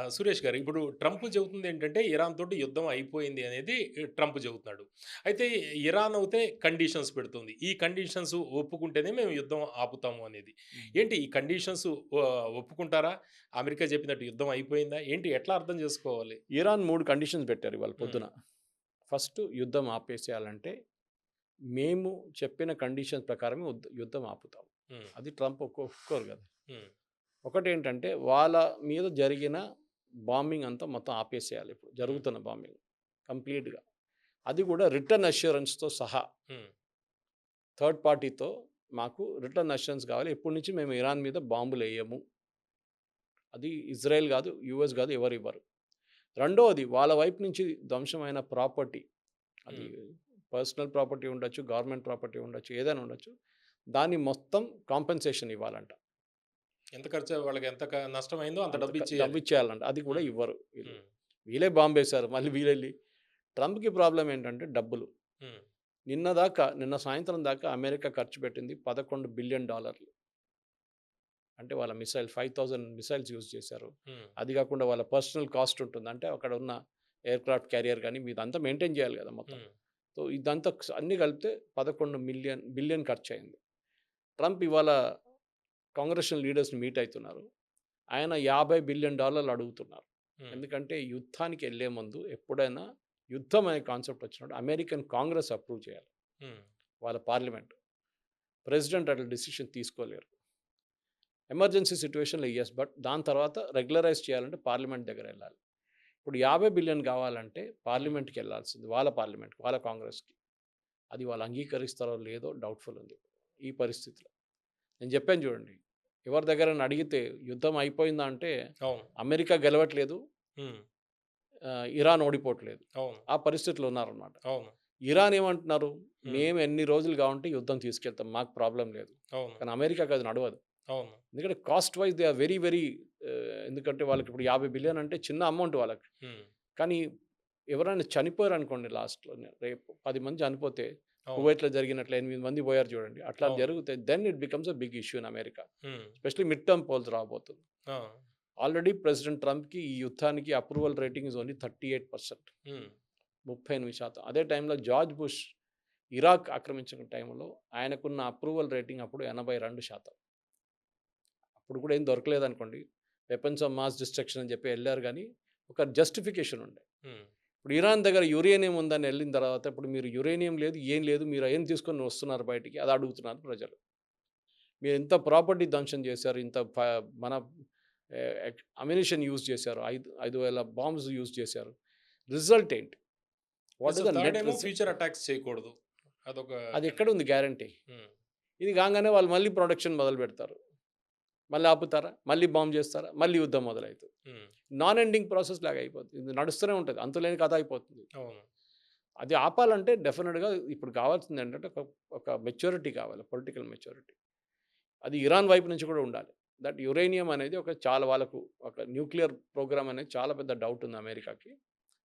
సురేష్ గారు ఇప్పుడు ట్రంప్ చెబుతుంది ఏంటంటే ఇరాన్ తోటి యుద్ధం అయిపోయింది అనేది ట్రంప్ చెబుతున్నాడు. అయితే ఇరాన్ అయితే కండిషన్స్ పెడుతుంది. ఈ కండిషన్స్ ఒప్పుకుంటేనే మేము యుద్ధం ఆపుతాము అనేది. ఏంటి ఈ కండిషన్స్ ఒప్పుకుంటారా? అమెరికా చెప్పినట్టు యుద్ధం అయిపోయిందా? ఏంటి ఎట్లా అర్థం చేసుకోవాలి? ఇరాన్ 3 కండిషన్స్ పెట్టారు ఇవాళ పొద్దున. ఫస్ట్ యుద్ధం ఆపేసేయాలంటే మేము చెప్పిన కండిషన్స్ ప్రకారమే యుద్ధం ఆపుతాం. హ్మ్. అది ట్రంప్ ఒప్పుకోరు కదా. హ్మ్. ఒకటేంటంటే వాళ్ళ మీద జరిగిన బాంబింగ్ అంతా మొత్తం ఆపేసేయాలి. ఇప్పుడు జరుగుతున్న బాంబింగ్ కంప్లీట్గా. అది కూడా రిటర్న్ అష్యూరెన్స్తో సహా హ్మ్. థర్డ్ పార్టీతో మాకు రిటర్న్ అష్యూరెన్స్ కావాలి. ఎప్పటి నుంచి మేము ఇరాన్ మీద బాంబులు వేయము. అది ఇజ్రాయెల్ కాదు, యుఎస్ కాదు, ఎవరు ఇవ్వరు. రెండవది వాళ్ళ వైపు నుంచి ధ్వంసమైన ప్రాపర్టీ, అది పర్సనల్ ప్రాపర్టీ ఉండొచ్చు, గవర్నమెంట్ ప్రాపర్టీ ఉండొచ్చు, ఏదైనా ఉండొచ్చు, దాన్ని మొత్తం కాంపెన్సేషన్ ఇవ్వాలంట. ఎంత ఖర్చు వాళ్ళకి ఎంత నష్టమైందో అంత డబ్బు డబ్బు ఇచ్చేయాలి. ఇచ్చేయాలంట. అది కూడా ఇవ్వరు వీళ్ళు. హ్మ్. వీళ్ళే బాంబు వేశారు మళ్ళీ వీళ్ళెళ్ళి. ట్రంప్కి ప్రాబ్లం ఏంటంటే డబ్బులు. హ్మ్. నిన్న సాయంత్రం దాకా అమెరికా ఖర్చు పెట్టింది $11 బిలియన్. అంటే వాళ్ళ 5,000 మిసైల్స్ యూజ్ చేశారు. హ్మ్. అది కాకుండా వాళ్ళ పర్సనల్ కాస్ట్ ఉంటుంది. అంటే అక్కడ ఉన్న ఎయిర్‌క్రాఫ్ట్ క్యారియర్ కానీ ఇదంతా మెయింటైన్ చేయాలి కదా మొత్తం. హ్మ్. సో ఇదంతా అన్నీ కలిపితే 11 బిలియన్ ఖర్చు అయింది. ట్రంప్ ఇవాళ కాంగ్రెషనల్ లీడర్స్ని మీట్ అవుతున్నారు. ఆయన $50 బిలియన్ అడుగుతున్నారు. హ్మ్. ఎందుకంటే యుద్ధానికి వెళ్ళే ముందు ఎప్పుడైనా యుద్ధం అనే కాన్సెప్ట్ వచ్చినప్పుడు అమెరికన్ కాంగ్రెస్ అప్రూవ్ చేయాలి. హ్మ్. వాళ్ళ పార్లమెంట్. ప్రెసిడెంట్ అట్లా డిసిషన్ తీసుకోలేరు. ఎమర్జెన్సీ సిట్యుయేషన్లో ఎస్, బట్ దాని తర్వాత రెగ్యులరైజ్ చేయాలంటే పార్లమెంట్ దగ్గర వెళ్ళాలి. ఇప్పుడు 50 బిలియన్ కావాలంటే పార్లమెంట్కి వెళ్ళాల్సింది, వాళ్ళ పార్లమెంట్కి, వాళ్ళ కాంగ్రెస్కి. అది వాళ్ళు అంగీకరిస్తారో లేదో డౌట్ఫుల్ ఉంది ఈ పరిస్థితిలో. నేను చెప్పాను చూడండి, ఎవరి దగ్గరైనా అడిగితే యుద్ధం అయిపోయిందా అంటే అవును. అమెరికా గెలవట్లేదు, హ్మ్. ఇరాన్ ఓడిపోవట్లేదు, అవును. ఆ పరిస్థితిలో ఉన్నారన్నమాట. అవును. ఇరాన్ ఏమంటున్నారు, హ్మ్. మేము ఎన్ని రోజులు కావాలంటే యుద్ధం తీసుకెళ్తాం, మాకు ప్రాబ్లం లేదు. అవును. కానీ అమెరికాకి అది నడవదు. అవును. ఎందుకంటే cost wise they are very very, ఎందుకంటే వాళ్ళకి ఇప్పుడు 50 బిలియన్ అంటే చిన్న అమౌంట్ వాళ్ళకి. హ్మ్. కానీ ఎవరైనా చనిపోయారు అనుకోండి, లాస్ట్‌లో రేపు 10 మంది చనిపోతే, అవును. కువైట్‌లో జరిగినట్లు 8 మంది పోయారు చూడండి, అట్లా అవును. జరిగితే then it becomes a big issue in America. Hmm. Especially midterm polls రాబోతుంది. ఆ! ఆల్రెడీ ప్రెసిడెంట్ ట్రంప్‌కి ఈ యుద్ధానికి అప్రూవల్ రేటింగ్ ఇస్ ఓన్లీ 38%. హ్మ్. 38%. అదే టైంలో జార్జ్ బుష్ ఇరాక్ ఆక్రమించిన టైంలో ఆయనకున్న అప్రూవల్ రేటింగ్ అప్పుడు 82%. అప్పుడు కూడా ఏం దొరకలేదనుకోండి. వెపన్స్ ఆఫ్ మాస్ డిస్ట్రక్షన్ అని చెప్పి ఎళ్లారు గానీ, ఒక జస్టిఫికేషన్ ఉండే. హ్మ్. ఇప్పుడు ఇరాన్ దగ్గర యురేనియం ఉందని ఎళ్ళిన తర్వాత, ఇప్పుడు మీరు యురేనియం లేదు, ఏం లేదు, మీరు ఏం తీసుకొని వస్తున్నారు బయటికి, అది అడుగుతున్నారు ప్రజలు. మీరు ఇంత ప్రాపర్టీ ధ్వంసం చేశారు, ఇంత మన అమ్యునిషన్ యూజ్ చేశారు, 5,000 బాంబ్స్ యూజ్ చేశారు. రిజల్ట్ ఏంటి? What plus is the third net ఏమో రిజల్ట్? ఫ్యూచర్ అటాక్స్ చేయకూడదు. అదొక అది ఎక్కడుంది గ్యారంటీ? హ్మ్. ఇది కాగానే వాళ్ళు మళ్ళీ ప్రొడక్షన్ మొదలుపెడతారు. మళ్ళీ ఆపుతారా? మళ్ళీ బాంబ్ చేస్తారా? మళ్ళీ యుద్ధం మొదలైతది. హ్మ్. నాన్ ఎండింగ్ ప్రాసెస్ లాగా అయిపోతుంది. ఇది నడుస్తూనే ఉంటది. అంతులేని కథ అయిపోతుంది. అవును. అది ఆపాలంటే డెఫినిట్‌గా ఇప్పుడు కావాల్సింది ఏంటంటే ఒక మెచ్యూరిటీ కావాలి. Political maturity. అది ఇరాన్ వైపు నుంచి కూడా ఉండాలి. దట్ యురేనియం అనేది చాలా వాళ్ళకు ఒక న్యూక్లియర్ ప్రోగ్రామ్ అనేది చాలా పెద్ద డౌట్ ఉంది అమెరికాకి.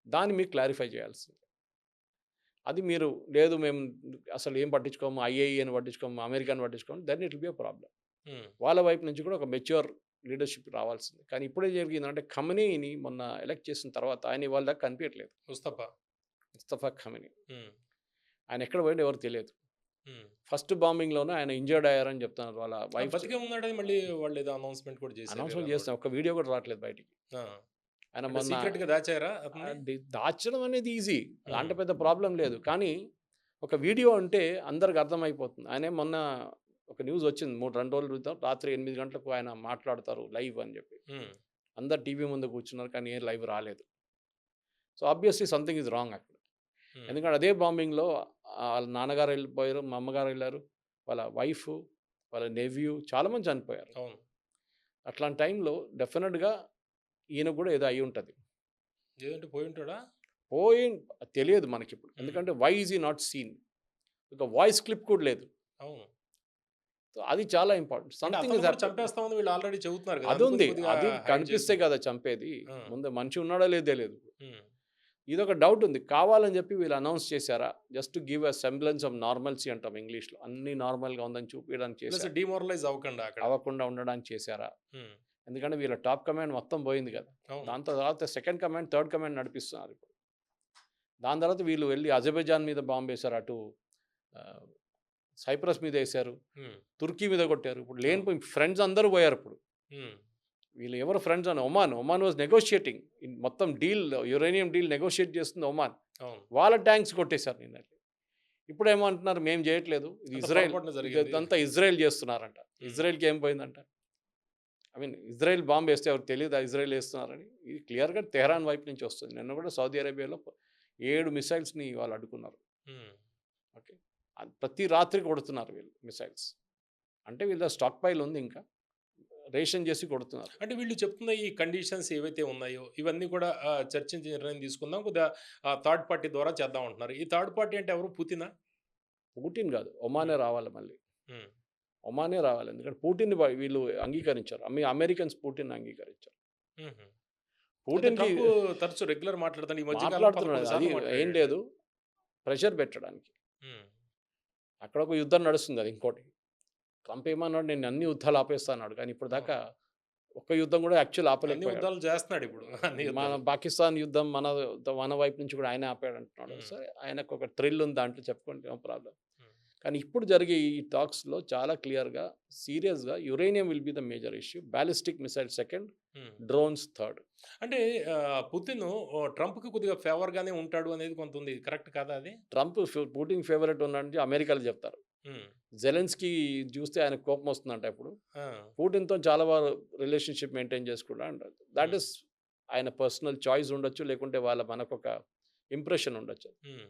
దాన్ని మీరు క్లారిఫై చేయాల్సింది. అది మీరు లేదు మేము అసలు ఏం పట్టించుకోము, ఐఏఈని పట్టించుకోము, అమెరికాని పట్టించుకోము, then it will be a problem. Hmm. వాళ్ళ వైపు నుంచి కూడా ఒక మెచ్యూర్ లీడర్‌షిప్ రావాల్సింది. కానీ ఇప్పుడే జరిగిందంటే ఖameneiని మొన్న ఎలక్ట్ చేసిన తర్వాత ఆయన ఇవాళ దాకా కనిపియట్లేదు. ముస్తఫా ఖamenei. హ్మ్. ఆయన ఎక్కడ పోయిండో ఎవరికీ తెలియదు. హ్మ్. ఫస్ట్ బాంబింగ్‌లోనే ఆయన ఇంజ్యూర్డ్ అయ్యారని చెప్తున్నారు. వాళ్ళ వైఫ్ బతికే ఉన్నాడని మళ్ళీ వాళ్ళేదో అనౌన్స్‌మెంట్ కూడా చేశారు అనౌన్స్‌మెంట్ ఇరాన్ చేసిన వాళ్ళు. ఒక్క వీడియో కూడా రావట్లేదు బయటికి. ఆ! ఆయన అంటే మొన్న సీక్రెట్‌గా దాచారా అతన్ని? దాచడం అనేది ఈజీ. దాంట్లో హ్మ్. పెద్ద ప్రాబ్లమ్ లేదు. కానీ ఒక వీడియో అంటే అందరికి అర్థమైపోతుంది. ఆయనే మొన్న ఒక న్యూస్ వచ్చింది 2 రోజుల క్రితం రాత్రి 8 గంటలకు ఆయన మాట్లాడతారు లైవ్ అని చెప్పి. హ్మ్. అందరు టీవీ ముందు కూర్చున్నారు కానీ ఏ లైవ్ రాలేదు. So obviously something is wrong అక్కడ. హ్మ్. ఎందుకంటే అదే బాంబింగ్‌లో వాళ్ళ నాన్నగారు వెళ్ళిపోయారు, మా అమ్మగారు వెళ్ళారు, వాళ్ళ వైఫ్, వాళ్ళ నెవ్యూ చాలామంది చనిపోయారు. అవును. అట్లాంటి టైంలో డెఫినిట్‌గా ఈయన కూడా ఏదో అయ్యి ఉంటది. ఏదంటే పోయుంటాడా? పోయి తెలియదు మనకిప్పుడు. ఎందుకంటే వై ఈజ్ ఈ నాట్ సీన్? ఒక వాయిస్ క్లిప్ కూడా లేదు. అవును. సో అది చాలా ఇంపార్టెంట్. అంటే సంథింగ్ అతను ఇస్ కూడా హ్యాపెనింగ్. చంపేస్తామని వీళ్ళు ఆల్రెడీ చెబుతున్నారు కదా! అది అందుకని ఉంది. కొద్దిగా అది హైడ్ కనిపిస్తే చేసి కదా చంపేది. ఆ! ముందు మనిషి ఉన్నాడో లేదో తెలీదు. హ్మ్. ఇదొక డౌట్ ఉంది. కావాలని చెప్పి వీళ్ళు అనౌన్స్ చేశారా? Just to give a semblance of normalcy అంటాం ఇంగ్లీష్‌లో. అన్నీ నార్మల్‌గా ఉందని చూపియడానికి ప్లస్ చేశారా? డీమోరలైజ్ అవ్వకుండా అక్కడ. అవ్వకుండా ఉండడానికి చేశారా? హ్మ్. ఎందుకంటే వీళ్ళ టాప్ కమాండ్ మొత్తం పోయింది కదా! అవును. దాంతో తర్వాత సెకండ్ కమాండ్, థర్డ్ కమాండ్ నడిపిస్తున్నారు ఇప్పుడు. దాని తర్వాత వీళ్ళు వెళ్ళి అజర్బైజాన్ మీద బాంబేశారు. అటు ఆహ్, సైప్రస్ మీద ఏశారు. హ్మ్. తుర్కీ మీద కొట్టారు. ఇప్పుడు లేనిపోయి ఫ్రెండ్స్ అందరూ పోయారు ఇప్పుడు. హ్మ్. వీళ్ళు ఎవరు ఫ్రెండ్స్ అని ఒమాన్ వాజ్ నెగోషియేటింగ్. మొత్తం యురేనియం డీల్ నెగోషియేట్ చేస్తుంది ఒమాన్. అవును. వాళ్ళ ట్యాంక్స్ కొట్టేశారు నిన్న. ఇప్పుడేమో అంటున్నారు మేము చేయట్లేదు. ఇది అంతా ఇజ్రాయెల్, పొరపాటున జరిగింది. ఇదంతా ఇజ్రాయెల్ చేస్తున్నారంట. ఇజ్రాయెల్‌కి ఏం పోయిందంట? ఐ మీన్ ఇజ్రాయెల్ బాంబ్ వేస్తే ఎవరికి తెలీదా ఇజ్రాయెల్ వేస్తున్నారని? ఇది క్లియర్‌గా తెహరాన్ వైపు నుంచి వస్తుంది. నిన్న కూడా సౌదీ అరేబియాలో 7 మిసైల్స్‌ని వాళ్ళు అడ్డుకున్నారు. హ్మ్. ఓకే. అది ప్రతి రాత్రి కొడుతున్నారు వీళ్ళు మిసైల్స్. అంటే వీళ్ళ స్టాక్ పైల్ ఉంది ఇంకా. రేషన్ చేసి కొడుతున్నారు. అంటే వీళ్ళు చెప్తున్న ఈ కండిషన్స్ ఏవైతే ఉన్నాయో ఇవన్నీ కూడా చర్చించి నిర్ణయం తీసుకుందాం. కొద్దిగా థర్డ్ పార్టీ ద్వారా చేద్దాం అంటున్నారు. ఈ థర్డ్ పార్టీ అంటే ఎవరు? పుతినా? పుటిన్ కాదు. ఒమానే రావాలి మళ్ళీ. హ్మ్. ఒమానే రావాలి. ఎందుకంటే పుటిన్‌ని వీళ్ళు అంగీకరించారు. అమెరికన్స్ పుటిన్‌ని అంగీకరించారు. హుహు. అయితే పుటిన్‌కి ట్రంప్ తరచు రెగ్యులర్ మాట్లాడతాడు. ఈ మధ్య కాలంలో మాట్లాడుతున్నాడు. 11 అది సార్లు ఏం మాట్లాడాడు. లేదు. ప్రెషర్ పెట్టడానికి. హ్మ్. అక్కడ ఒక యుద్ధం నడుస్తుంది అది ఇంకోటి. ట్రంప్ ఏమన్నాడు నేను అన్ని యుద్ధాలు ఆపేస్తా అన్నాడు. కానీ ఇప్పటిదాకా ఒక్క యుద్ధం కూడా యాక్చువల్ అన్ని ఆపలేకపోయాడు. యుద్ధాలు చేస్తున్నాడు ఇప్పుడు. అన్ని మన యుద్ధాలు. పాకిస్తాన్ యుద్ధం మన వైపు నుంచి కూడా ఆయనే ఆపాడు అంటున్నాడు. హ్మ్. సరే ఆయనకు ఒక థ్రిల్ ఉంది దాంట్లో చెప్పుకోండి నో ప్రాబ్లమ్. హ్మ్. కానీ ఇప్పుడు జరిగే ఈ టాక్స్‌లో చాలా క్లియర్‌గా సీరియస్‌గా uranium will be the major issue. Ballistic missile second, hmm. Drones third. అంటే పుతిన్ ట్రంప్‌కి కొద్దిగా ఫేవర్‌గానే ఉంటాడు అనేది కొంత ఉంది. కరెక్ట్ కాదా అది? ట్రంప్ పుటిన్ ఫేవరెట్ ఉన్నాడని అమెరికాలో చెప్తారు. హ్మ్. జెలెన్స్కీ చూస్తే ఆయనకు కోపం వస్తుందంట ఇప్పుడు. ఆ! పుటిన్‌తో చాలా బాగా రిలేషన్‌షిప్ మెయింటైన్ చేసుకుంటా అంటారు. దట్ హ్మ్. ఈస్ ఆయన పర్సనల్ చాయిస్ ఉండొచ్చు. లేకుంటే మనకొక ఇంప్రెషన్ ఉండొచ్చు. హ్మ్.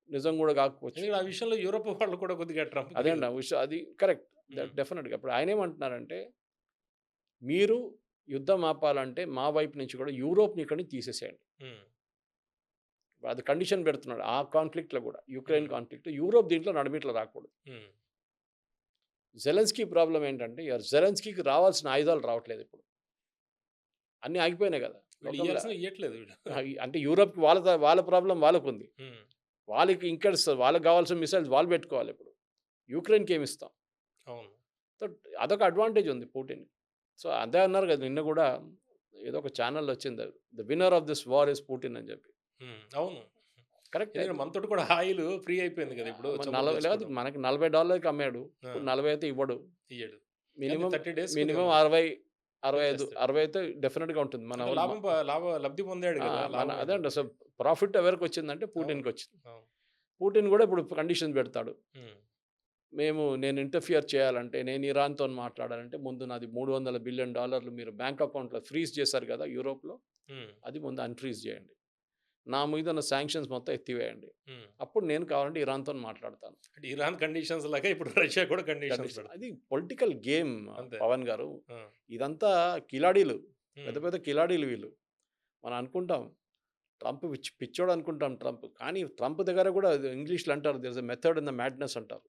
నిజం కూడా కాకపోవచ్చు. ఎందుకంటే ఆ విషయంలో యూరోప్ వాళ్ళు కూడా కొద్దిగా ట్రంప్‌కి అదే అండి. ఆ విషయం అది కరెక్ట్. హ్మ్. డెఫినిట్‌గా. ఇప్పుడు ఆయనేమంటున్నారంటే, మీరు యుద్ధం ఆపాలంటే మా వైపు నుంచి కూడా యూరోప్‌ని ఇక్కడి నుంచి తీసేసేయండి. హ్మ్. అది కండిషన్ పెడుతున్నాడు. ఆ కాన్ఫ్లిక్ట్‌లో కూడా యుక్రెయిన్ హ్మ్. కాన్ఫ్లిక్ట్ యూరోప్ దీంట్లో నడిమిట్ల రాకూడదు. హ్మ్. జెలెన్స్కీ ప్రాబ్లమ్ ఏంటంటే జెలెన్స్కీకి రావాల్సిన ఆయుధాలు రావట్లేదు ఇప్పుడు. అన్నీ ఆగిపోయినాయి కదా! వీళ్ళు లోకంలో ఇయ్యాల్సినవి ఇయ్యట్లేదు వీళ్ళు. అంటే యూరోప్‌కి వాళ్ళ ప్రాబ్లమ్ వాళ్ళకుంది. హ్మ్. వాళ్ళకి ఇంకా వాళ్ళకి కావాల్సిన మిసైల్స్ వాళ్ళు పెట్టుకోవాలి ఇప్పుడు. యుక్రెయిన్‌కి ఏమి ఇస్తాం? అవును. సో, అదొక అడ్వాంటేజ్ ఉంది పుటిన్‌కి. సో, అదే అన్నారు కదా! నిన్న కూడా ఏదో ఒక ఛానెల్‌లో వచ్చింది. The winner of this war is Putin అని చెప్పి. హ్మ్. అవును. కరెక్టే ఎందుకంటే అది. మనతోటి కూడా ఆయిల్ ఫ్రీ అయిపోయింది కదా! ఇప్పుడు మరి చమురు 40 లేదు తెచ్చుకోవడం. మనకి $40కి అమ్మాడు. ఆ! ఇప్పుడు 40 అయితే ఇవ్వడు. ఇయ్యడు. కానీ మినిమమ్ 30 డేస్ కొద్దిగా మినిమమ్ 60, 65, వదిలేస్తాడు. 60 అయితే డెఫినిట్‌గా ఉంటుంది. మన అంటే వాళ్ళు లబ్ధి పొందాడు కదా! మన లాభం అదే అండి. ఏంటంటే. అసలు ప్రాఫిట్ ఎవరికి వచ్చిందంటే అవును. పుటిన్‌కి వచ్చింది. అవును. పుటిన్ కూడా ఇప్పుడు కండిషన్ పెడతాడు. హ్మ్. నేను ఇంటర్ఫియర్ చేయాలంటే, నేను ఇరాన్‌తోని మాట్లాడాలంటే ముందు నాది $300 బిలియన్ మీరు బ్యాంక్ అకౌంట్‌లో ఫ్రీజ్ చేశారు కదా! యూరోప్‌లో. హ్మ్. అది ముందు అన్‌ఫ్రీజ్ చేయండి. నా మీద ఉన్న శాంక్షన్స్ మొత్తం ఎత్తివేయండి. హ్మ్. అప్పుడు నేను కావాలంటే ఇరాన్‌తోని మాట్లాడతాను. అంటే ఇరాన్ కండిషన్స్ లాగా ఇప్పుడు రష్యా కూడా కండిషన్స్ పెడుతుంది. అది పొలిటికల్ గేమ్ అంతే. పవన్ గారు. ఆ! ఇదంతా కిలాడీలు. పెద్ద హ్మ్. పెద్ద కిలాడీలు వీళ్ళు. మనం అనుకుంటాం ట్రంప్ పిచ్చోడు అనుకుంటాం ట్రంప్. కానీ ట్రంప్ దగ్గర కూడా ఇంగ్లీష్‌లో అంటారు there is a method in the madness అంటారు.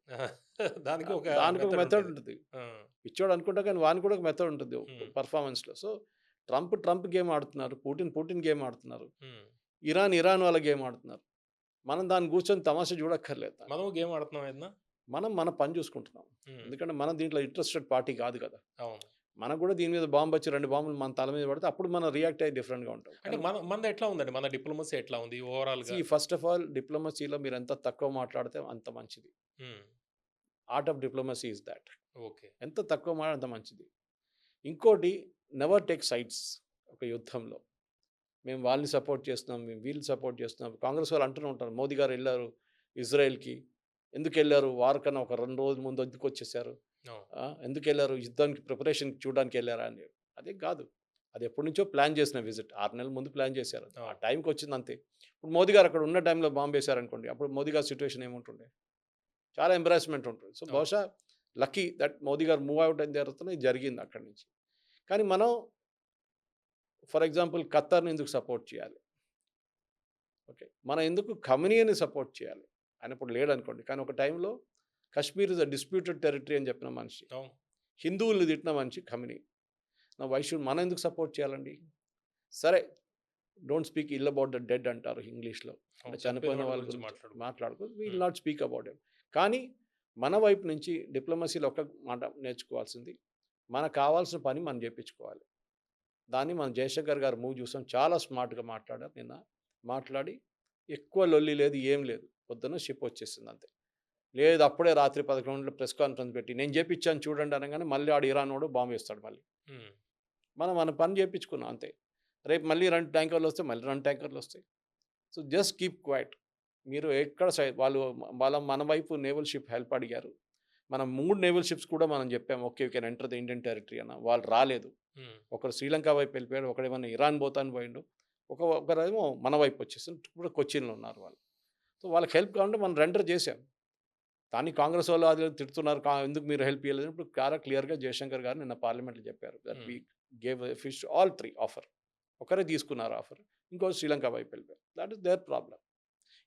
దానికి ఒక దానికి ఒక మెథడ్ మెథడ్ ఉంటది. ఉంటది. ఆ! పిచ్చోడు అనుకుంటా కానీ వానికి కూడా ఒక మెథడ్ ఉంటుంది హ్మ్. పెర్ఫార్మన్స్‌లో. సో, ట్రంప్ గేమ్ ఆడుతున్నారు. పుటిన్ గేమ్ ఆడుతున్నారు. హ్మ్. ఇరాన్ వాళ్ళ గేమ్ ఆడుతున్నారు. మనం దాన్ని కూర్చొని తమాషా చూడక్కర్లేదు. మనము గేమ్ ఆడుతున్నాం ఏదన్నా? మనం మన పని చూసుకుంటున్నాం. హ్మ్. ఎందుకంటే మనం దీంట్లో ఇంట్రెస్టెడ్ పార్టీ కాదు కదా! అవును. మనకు కూడా దీని మీద బాంబ్ వచ్చి 2 బాంబులు మన తల మీద పడితే అప్పుడు మనం రియాక్ట్ అయ్యి డిఫరెంట్‌గా ఉంటాం. అంటే కానీ మనది ఎట్లా ఉందండి? మన డిప్లొమసీ ఎట్లా ఉంది ఓవరాల్‌గా? ఫస్ట్ ఆఫ్ ఆల్ డిప్లొమసీలో మీరు ఎంత తక్కువ మాట్లాడితే అంత మంచిది. హ్మ్. Art of diplomacy is thought. Okay. ఎంత తక్కువ మాట్లాడితే అంత మంచిది. ఇంకోటి నెవర్ టేక్ సైడ్స్ ఒక యుద్ధంలో. మేము వాళ్ళని సపోర్ట్ చేస్తున్నాం. మేము వీళ్ళని సపోర్ట్ చేస్తున్నాం. కాంగ్రెస్ వాళ్ళు అంటూనే ఉంటారు. మోదీ గారు ఎళ్లారు ఇజ్రాయెల్‌కి. ఎందుకెళ్లారు? వార్ కన్నా ఒక 2 రోజుల ముందు ఎందుకొచ్చేసారు? అవును. ఎందుకెళ్లారు? యుద్ధానికి ప్రిపరేషన్ చూడడానికి ఎళ్లారా అని. అది కాదు. అది ఎప్పటినుంచో ప్లాన్ చేసిన విజిట్. 6 నెలల ముందు ప్లాన్ చేశారు. ఆ అవును. టైంకి వచ్చింది అంతే. ఇప్పుడు మోదీ గారు అక్కడ ఉన్న టైంలో బాంబ్ వేశారనుకోండి. అప్పుడు మోదీ గారి సిట్యుయేషన్ ఏముంటుండే? చాలా ఎంబారస్మెంట్ ఉంటుంది. సో, అవును. బహుశా లక్కీ దట్ మోదీ గారు మూవ్ ఔట్ అయిన తర్వాతనే ఇది జరిగింది అక్కడి నుంచి. కానీ మనం ఫర్ ఎగ్జాంపుల్ ఖత్తర్‌ని ఎందుకు సపోర్ట్ చేయాలి? ఓకే, మనం ఎందుకు ఖమనీని సపోర్ట్ చేయాలి? ఆయన ఇప్పుడు లేడనుకోండి, కానీ ఒక టైంలో Kashmir is a disputed territory అని చెప్పిన మనిషి, అవును. హిందువుల్ని తిట్టిన మనిషి ఖమనీ. వై షుడ్ మనం ఎందుకు సపోర్ట్ చేయాలండి? సరే, don't speak ill about the dead అంటారు ఇంగ్లీష్లో, అంటే అవును. చనిపోయిన వాళ్ళ గురించి గురించి మాట్లాడుకో, we will hmm. Not speak about them. కానీ మన వైపు నుంచి డిప్లొమసీలో ఒక మాట నేర్చుకోవాల్సింది, మనకు కావాల్సిన పని మనం చేయించుకోవాలి. దాన్ని మనం జయశంకర్ గారు మూవ్ చూసాం, చాలా స్మార్ట్గా మాట్లాడారు నిన్న. మాట్లాడి ఎక్కువ లొల్లి లేదు, ఏం లేదు, పొద్దున్న షిప్ వచ్చేసింది అంతే. లేదు అప్పుడే రాత్రి 11 ప్రెస్ కాన్ఫరెన్స్ పెట్టి నేను చేపించాను చూడండి అనగానే మళ్ళీ ఆడు ఇరాన్ వాడు బాంబు వేస్తాడు మళ్ళీ. హ్మ్. మనం మన పని చేయించుకున్నాం అంతే. రేపు మళ్ళీ 2 ట్యాంకర్లు వస్తాయి, మళ్ళీ 2 ట్యాంకర్లు వస్తాయి. So just keep quiet. మీరు ఎక్కడ మన వైపు నేవల్ షిప్ హెల్ప్ అడిగారు. మనం 3 నేవల్ షిప్స్ కూడా మనం చెప్పాము, okay you can enter the Indian territory అన్న. వాళ్ళు రాలేదు. హ్మ్. ఒకరు శ్రీలంక వైపు వెళ్ళిపోయాడు, ఒకడేమన్నా ఇరాన్ పోతాను పోయిండు, ఒకరేమో మన వైపు వచ్చేసి ఇప్పుడు కొచ్చిన్లో ఉన్నారు వాళ్ళు. సో వాళ్ళకి హెల్ప్ కావాలంటే మనం రెండర్ చేశాం. కానీ కాంగ్రెస్ వాళ్ళు అది తిడుతున్నారు, ఎందుకు మీరు హెల్ప్ చేయలేదు? ఇప్పుడు క్లియర్గా జయశంకర్ గారు నిన్న పార్లమెంట్లో చెప్పారు that we gave fish all 3 offer. ఒకరే తీసుకున్నారు ఆఫర్, ఇంకో శ్రీలంక వైపు వెళ్ళిపోయారు. That is their problem.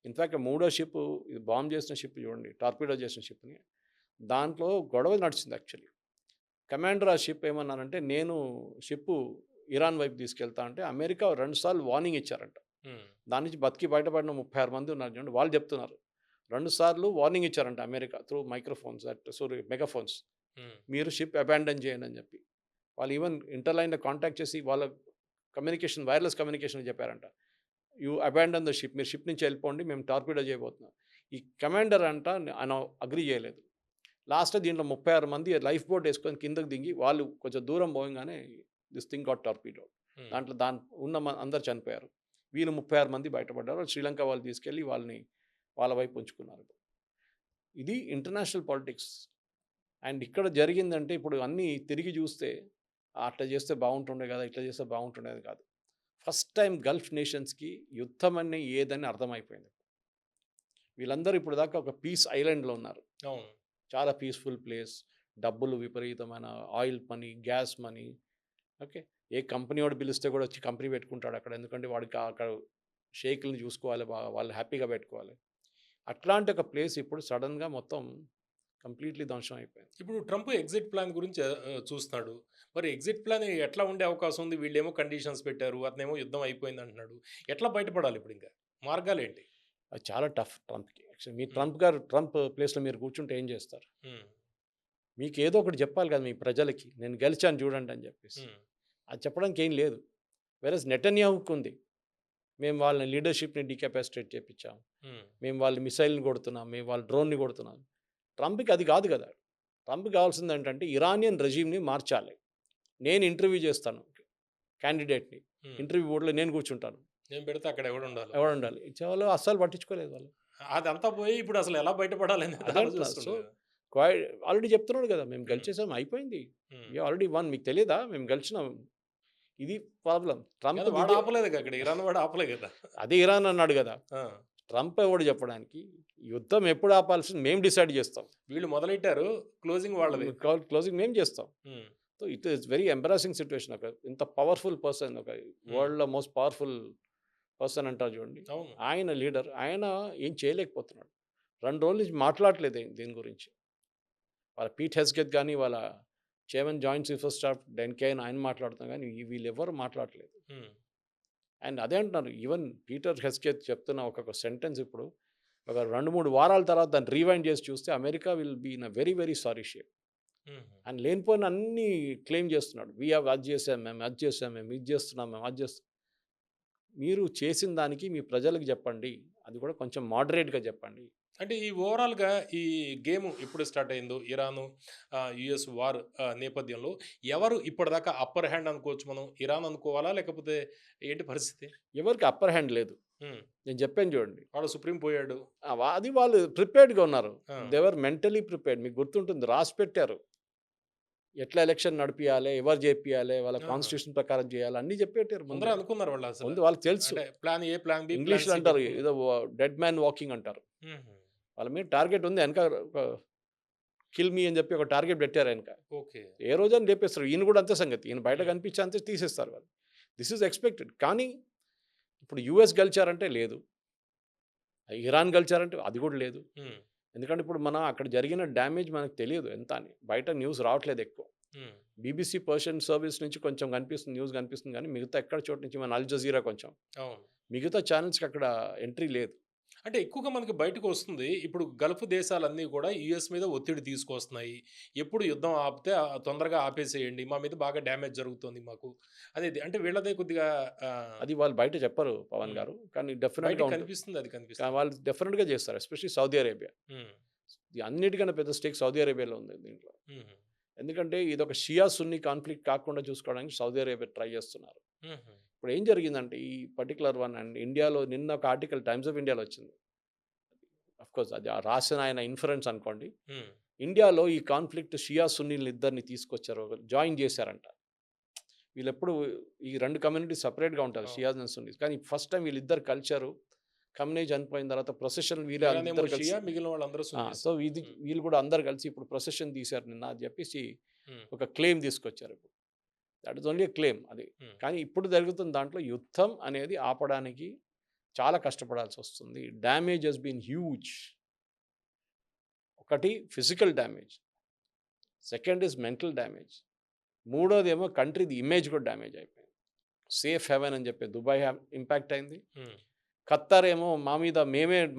In fact మూడో షిప్, ఇది బాంబ్ చేసిన షిప్ చూడండి, టార్పీడో చేసిన షిప్ని, దాంట్లో గొడవ నడిచింది యాక్చువల్లీ. కమాండర్ ఆ షిప్ ఏమన్నానంటే, నేను షిప్పు ఇరాన్ వైపు తీసుకెళ్తా అంటే అమెరికా 2 సార్లు వార్నింగ్ ఇచ్చారంట. హ్మ్. దాని నుంచి బతికి బయటపడిన 36 మంది ఉన్నారు చూడండి, వాళ్ళు చెప్తున్నారు 2 సార్లు వార్నింగ్ ఇచ్చారంట అమెరికా త్రూ మైక్రోఫోన్స్, మెగాఫోన్స్, హ్మ్. మీరు షిప్ అబాండన్ చేయండి అని చెప్పి. వాళ్ళు ఈవెన్ ఇంటర్లైన్లో కాంటాక్ట్ చేసి వాళ్ళ కమ్యూనికేషన్, వైర్లెస్ కమ్యూనికేషన్ చెప్పారంట, యూ అబాండన్ ద షిప్, మీరు షిప్ నుంచి వెళ్ళిపోండి, మేము టార్పీడో చేయబోతున్నాం. ఈ కమాండర్ అంట ఆయన అగ్రీ చేయలేదు. లాస్ట్ దీంట్లో 36 మంది లైఫ్ బోట్ వేసుకొని కిందకు దిగి, వాళ్ళు కొంచెం దూరం పోగానే దిస్ థింగ్ గాట్ టార్పీడో. హ్మ్. దాంట్లో అందరు చనిపోయారు. వీళ్ళు 36 మంది బయటపడ్డారు. శ్రీలంక వాళ్ళు తీసుకెళ్ళి వాళ్ళని వాళ్ళ వైపు ఉంచుకున్నారు. ఇది ఇంటర్నేషనల్ పాలిటిక్స్. అండ్ ఇక్కడ జరిగిందంటే ఇప్పుడు అన్నీ తిరిగి చూస్తే అట్లా చేస్తే బాగుంటుండే కదా, ఇట్లా చేస్తే బాగుంటుండేది కాదు. ఫస్ట్ టైం గల్ఫ్ నేషన్స్కి యుద్ధం అనే ఏదని అర్థమైపోయింది. వీళ్ళందరూ ఇప్పుడు దాకా ఒక పీస్ ఐలాండ్లో ఉన్నారు. అవును. చాలా పీస్ఫుల్ ప్లేస్, డబ్బులు విపరీతమైన, oil money, gas money. Okay, ఏ కంపెనీ వాడు పిలిస్తే కూడా వచ్చి కంపెనీ పెట్టుకుంటాడు అక్కడ, ఎందుకంటే వాడికి అక్కడ షేకులను చూసుకోవాలి, వాళ్ళు హ్యాపీగా పెట్టుకోవాలి. అట్లాంటి ఒక ప్లేస్ ఇప్పుడు సడన్గా మొత్తం కంప్లీట్లీ ధ్వంసం అయిపోయింది. ఇప్పుడు ట్రంప్ ఎగ్జిట్ ప్లాన్ గురించి చూస్తున్నాడు. మరి ఎగ్జిట్ ప్లాన్ ఎట్లా ఉండే అవకాశం ఉంది? వీళ్ళేమో కండిషన్స్ పెట్టారు, అతనేమో యుద్ధం అయిపోయింది అంటున్నాడు. ఎట్లా బయటపడాలి ఇప్పుడు ఇంకా? మార్గాలేంటి? అది చాలా టఫ్ ట్రంప్కి. యాక్చువల్లీ మీ హ్మ్. ట్రంప్ ప్లేస్లో మీరు కూర్చుంటే ఏం చేస్తారు? హ్మ్. మీకు ఏదో ఒకటి చెప్పాలి కదా మీ ప్రజలకి, నేను గెలిచాను చూడండి అని చెప్పేసి. హ్మ్. అది చెప్పడానికి ఏం లేదు. వెరస్ నెటన్యాహుకు ఉంది, మేము వాళ్ళ లీడర్షిప్ని డీకెపాసిటేట్ చేయించాం, హ్మ్. మేము వాళ్ళ మిసైల్ని కొడుతున్నాం, మేము వాళ్ళ డ్రోన్ని కొడుతున్నాం. ట్రంప్కి అది కాదు కదా. ట్రంప్కి కావాల్సింది ఏంటంటే ఇరానియన్ రెజీమ్ని మార్చాలి. నేను ఇంటర్వ్యూ చేస్తాను క్యాండిడేట్ని, హ్మ్. ఇంటర్వ్యూ బోర్డులో నేను కూర్చుంటాను, నేను పెడితే అక్కడ ఎవడుండాలి? ఎవడు ఉండాలి. వాళ్ళు అస్సలు పట్టించుకోలేదు వాళ్ళు. అదంతా పోయి ఇప్పుడు అసలు ఎలా బయటపడాలనేది అదే అంటున్నా. ఆలోచిస్తుండు సో కదా! ఆల్రెడీ చెప్తున్నాడు కదా, మేము హ్మ్. గెలిచేసాం, అయిపోయింది, హ్మ్. ఆల్రెడీ వన్, మీకు తెలియదా మేము గెలిచినాం. ఇది ప్రాబ్లం ట్రంప్. కానీ వాడు ఆపలేదుగా అక్కడ. ఇరాన్ వాడు ఆపలే కదా! అదే ఇరాన్ అన్నాడు కదా. ఆ! ట్రంప్ ఎవడు చెప్పడానికి, యుద్ధం ఎప్పుడు ఆపాల్సింది మేము డిసైడ్ చేస్తాం, వీళ్ళు మొదలెట్టారు. క్లోజింగ్ వాళ్ళది. క్లోజింగ్ మేము చేస్తాం. హ్మ్. So it is very embarrassing situation. ఒక ఇంత పవర్ఫుల్ పర్సన్, ఒక వరల్డ్లో మోస్ట్ పవర్ఫుల్ పర్సన్ అంటారు చూడండి, అవును. ఆయన లీడర్, ఆయన ఏం చేయలేకపోతున్నాడు. 2 రోజుల నుంచి మాట్లాడలేదు దీని గురించి. వాళ్ళ పీట్ హెస్కెత్ కానీ, వాళ్ళ chairman joint chief of staff Dan Caine ఆయన మాట్లాడుతున్నారు, కానీ వీళ్ళెవ్వరు మాట్లాడలేదు. హ్మ్. అండ్ అదే అంటున్నారు, ఈవెన్ పీటర్ హెస్కెత్ చెప్తున్న ఒక్కొక్క సెంటెన్స్ ఇప్పుడు ఒక 2-3 వారాల తర్వాత దాన్ని రీవైండ్ చేసి చూస్తే America will be in a very very sorry shape. హుహు. అండ్ లేనిపోయిన అన్నీ క్లెయిమ్ చేస్తున్నాడు, వీ హ్యావ్ అది చేసాం మేము, అది చేసాం మేము, ఇది చేస్తున్నాం మేము, అది చేస్తాం. మీరు చేసిన దానికి మీ ప్రజలకు చెప్పండి, అది కూడా కొంచెం మోడరేట్గా చెప్పండి. అంటే ఈ ఓవరాల్‌గా ఈ గేమ్ ఎప్పుడు స్టార్ట్ అయిందో ఇరాను యూఎస్ వార్ నేపథ్యంలో ఎవరు ఇప్పటిదాకా అప్పర్ హ్యాండ్ అనుకోవచ్చు మనం? ఇరాన్ అనుకోవాలా? లేకపోతే ఏంటి పరిస్థితి? ఎవరికి అప్పర్ హ్యాండ్ లేదు. హ్మ్. నేను చెప్పాను చూడండి, వాడు సుప్రీం పోయాడు. అది వాళ్ళు ప్రిపేర్డ్గా ఉన్నారు. ఆ! దేవర్ మెంటలీ ప్రిపేర్డ్. మీకు గుర్తుంటుంది, రాసి పెట్టారు ఎట్లా ఎలక్షన్ నడిపియాలి, ఎవరు చేపియాలి, వాళ్ళ ఆహా! కాన్స్టిట్యూషన్ ప్రకారం చేయాలి, అన్నీ చెప్పేటారు ముందరే ముందే. అనుకున్నారు వాళ్ళసల. ముందు వాళ్ళకి తెలుసు. అంటే plan A, plan B, plan ఇంగ్లీష్లో సి అంటారు పెట్టుకున్నారు. ఏదో డెడ్ మ్యాన్ వాకింగ్ అంటారు. హుహు. వాళ్ళ మీద టార్గెట్ ఉంది, వెనక కిల్ మీ అని చెప్పి ఒక టార్గెట్ పెట్టారు వెనక. ఓకే. ఏ రోజని లేపేస్తారు. ఈయన కూడా అంతే సంగతి, ఈయన బయట హ్మ్. కనిపించి అంతే తీసేస్తారు వాళ్ళు. This is expected. కానీ ఇప్పుడు యూఎస్ గెలిచారంటే లేదు, ఇరాన్ గెలిచారంటే అది కూడా లేదు. ఉమ్, ఎందుకంటే ఇప్పుడు మన అక్కడ జరిగిన డ్యామేజ్ మనకు తెలియదు ఎంత అని. బయట న్యూస్ రావట్లేదు ఎక్కువ. ఉమ్, బీబీసీ పర్షియన్ సర్వీస్ నుంచి కొంచెం కనిపిస్తుంది, న్యూస్ కనిపిస్తుంది, కానీ మిగతా ఎక్కడ చోటు నుంచి మన అల్ జజీరా కొంచెం, అవును. మిగతా ఛానల్స్కి అక్కడ ఎంట్రీ లేదు. అంటే ఎక్కువగా మనకి బయటకు వస్తుంది ఇప్పుడు గల్ఫ్ దేశాలన్నీ కూడా యుఎస్ మీద ఒత్తిడి తీసుకొస్తున్నాయి. ఎప్పుడు యుద్ధం ఆపితే తొందరగా ఆపేసేయండి, మా మీద బాగా డ్యామేజ్ జరుగుతుంది మాకు అనేది. అంటే వీళ్ళదే కొద్దిగా ఆ, అది వాళ్ళు బయట చెప్పరు పవన్ ఉమ్, గారు, కానీ బయట డెఫినెట్గా ఉంటుంది. కనిపిస్తుంది, అది కనిపిస్తుంది. వాళ్ళు డెఫినెట్గా చేస్తారు, ఎస్పెషల్లీ సౌదీ అరేబియా. ఉమ్, ఇది అన్నిటికన్నా పెద్ద స్టేక్ సౌదీ అరేబియాలో ఉంది దీంట్లో. ఉమ్, ఎందుకంటే ఇది ఒక షియా సున్నీ కాన్ఫ్లిక్ట్ కాకుండా చూసుకోవడానికి సౌదీ అరేబియా ట్రై చేస్తున్నారు. ఉమ్, ఇప్పుడు ఏం జరిగిందంటే ఈ పర్టికులర్ వన్ అండ్ ఇండియాలో నిన్న ఒక ఆర్టికల్ టైమ్స్ ఆఫ్ ఇండియాలో వచ్చింది. కోర్స్ అది ఆ రాసిన ఆయన ఇన్ఫరెన్స్ అనుకోండి. ఉమ్, ఇండియాలో ఈ కాన్ఫ్లిక్ట్ షియా సున్నీలు ఇద్దరిని తీసుకొచ్చారు, జాయిన్ చేశారంట. వీళ్ళెప్పుడు ఈ రెండు కమ్యూనిటీ సపరేట్గా ఉంటారు, అవును. షియాస్ అండ్ సున్నీస్, కానీ ఫస్ట్ టైం వీళ్ళిద్దరు కల్చరు కమ్యూనిటీ చనిపోయిన తర్వాత ప్రొసెషన్ వీళ్ళు ఇరానేమో ఇద్దరు కలిసి, షియా, మిగిలిన వాళ్ళందరూ సున్నీస్. సో ఇది వీళ్ళు కూడా అందరు కలిసి ఇప్పుడు ప్రొసెషన్ తీశారు నిన్న అని చెప్పేసి ఉమ్, ఒక క్లెయిమ్ తీసుకొచ్చారు. ఇప్పుడు దట్ ఇస్ ఓన్లీ క్లెయిమ్ అది. ఉమ్, కానీ ఇప్పుడు జరుగుతున్న దాంట్లో యుద్ధం అనేది ఆపడానికి చాలా కష్టపడాల్సి వస్తుంది. Damage has been huge. ఒకటి physical damage, second is mental damage, మూడోది ఏమో కంట్రీది ఇమేజ్ కూడా డ్యామేజ్ అయిపోయింది. సేఫ్ హెవెన్ అని చెప్పి దుబాయ్ ఇంపాక్ట్ అయింది. ఉమ్, ఖత్తర్ ఏమో మా మీద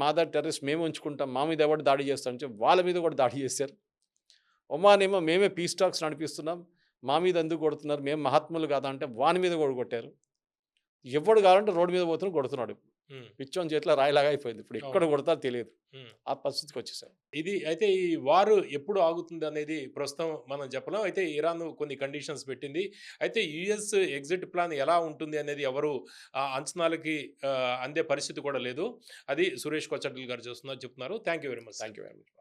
మాదా టెర్రరిస్ట్ మేమే ఉంచుకుంటాం, మా మీద ఎవరు దాడి చేస్తారని చెప్పి వాళ్ళ మీద కూడా దాడి చేశారు. ఒమాన్ ఏమో మేమే పీస్ టాక్స్ నడిపిస్తున్నాం, మా మీద ఎందుకు కొడుతున్నారు, మేము మహాత్ములు కాదా అంటే వాని మీద కూడా కొట్టారు. ఎవడు కావాలంటే రోడ్డు మీద పోతున్నా కొడుతున్నాడు. ఉమ్, పిచ్చోని చేతిలో రాయిలాగా అయిపోయింది. ఇప్పుడు ఎక్కడ అవును. కొడతారో తెలియదు, ఉమ్. ఆ పరిస్థితికి వచ్చేసారు. ఇది అయితే ఈ వారు ఎప్పుడు ఆగుతుంది అనేది ప్రస్తుతం మనం చెప్పలేం. అయితే ఇరాన్ కొన్ని కండిషన్స్ పెట్టింది. అయితే యుఎస్ ఎగ్జిట్ ప్లాన్ ఎలా ఉంటుంది అనేది ఎవరు అంచనాలకి అందే పరిస్థితి కూడా లేదు. అది సురేష్ కొచ్చడ్ల గారు చెప్తున్నారు. Thank you very much. Thank you very much.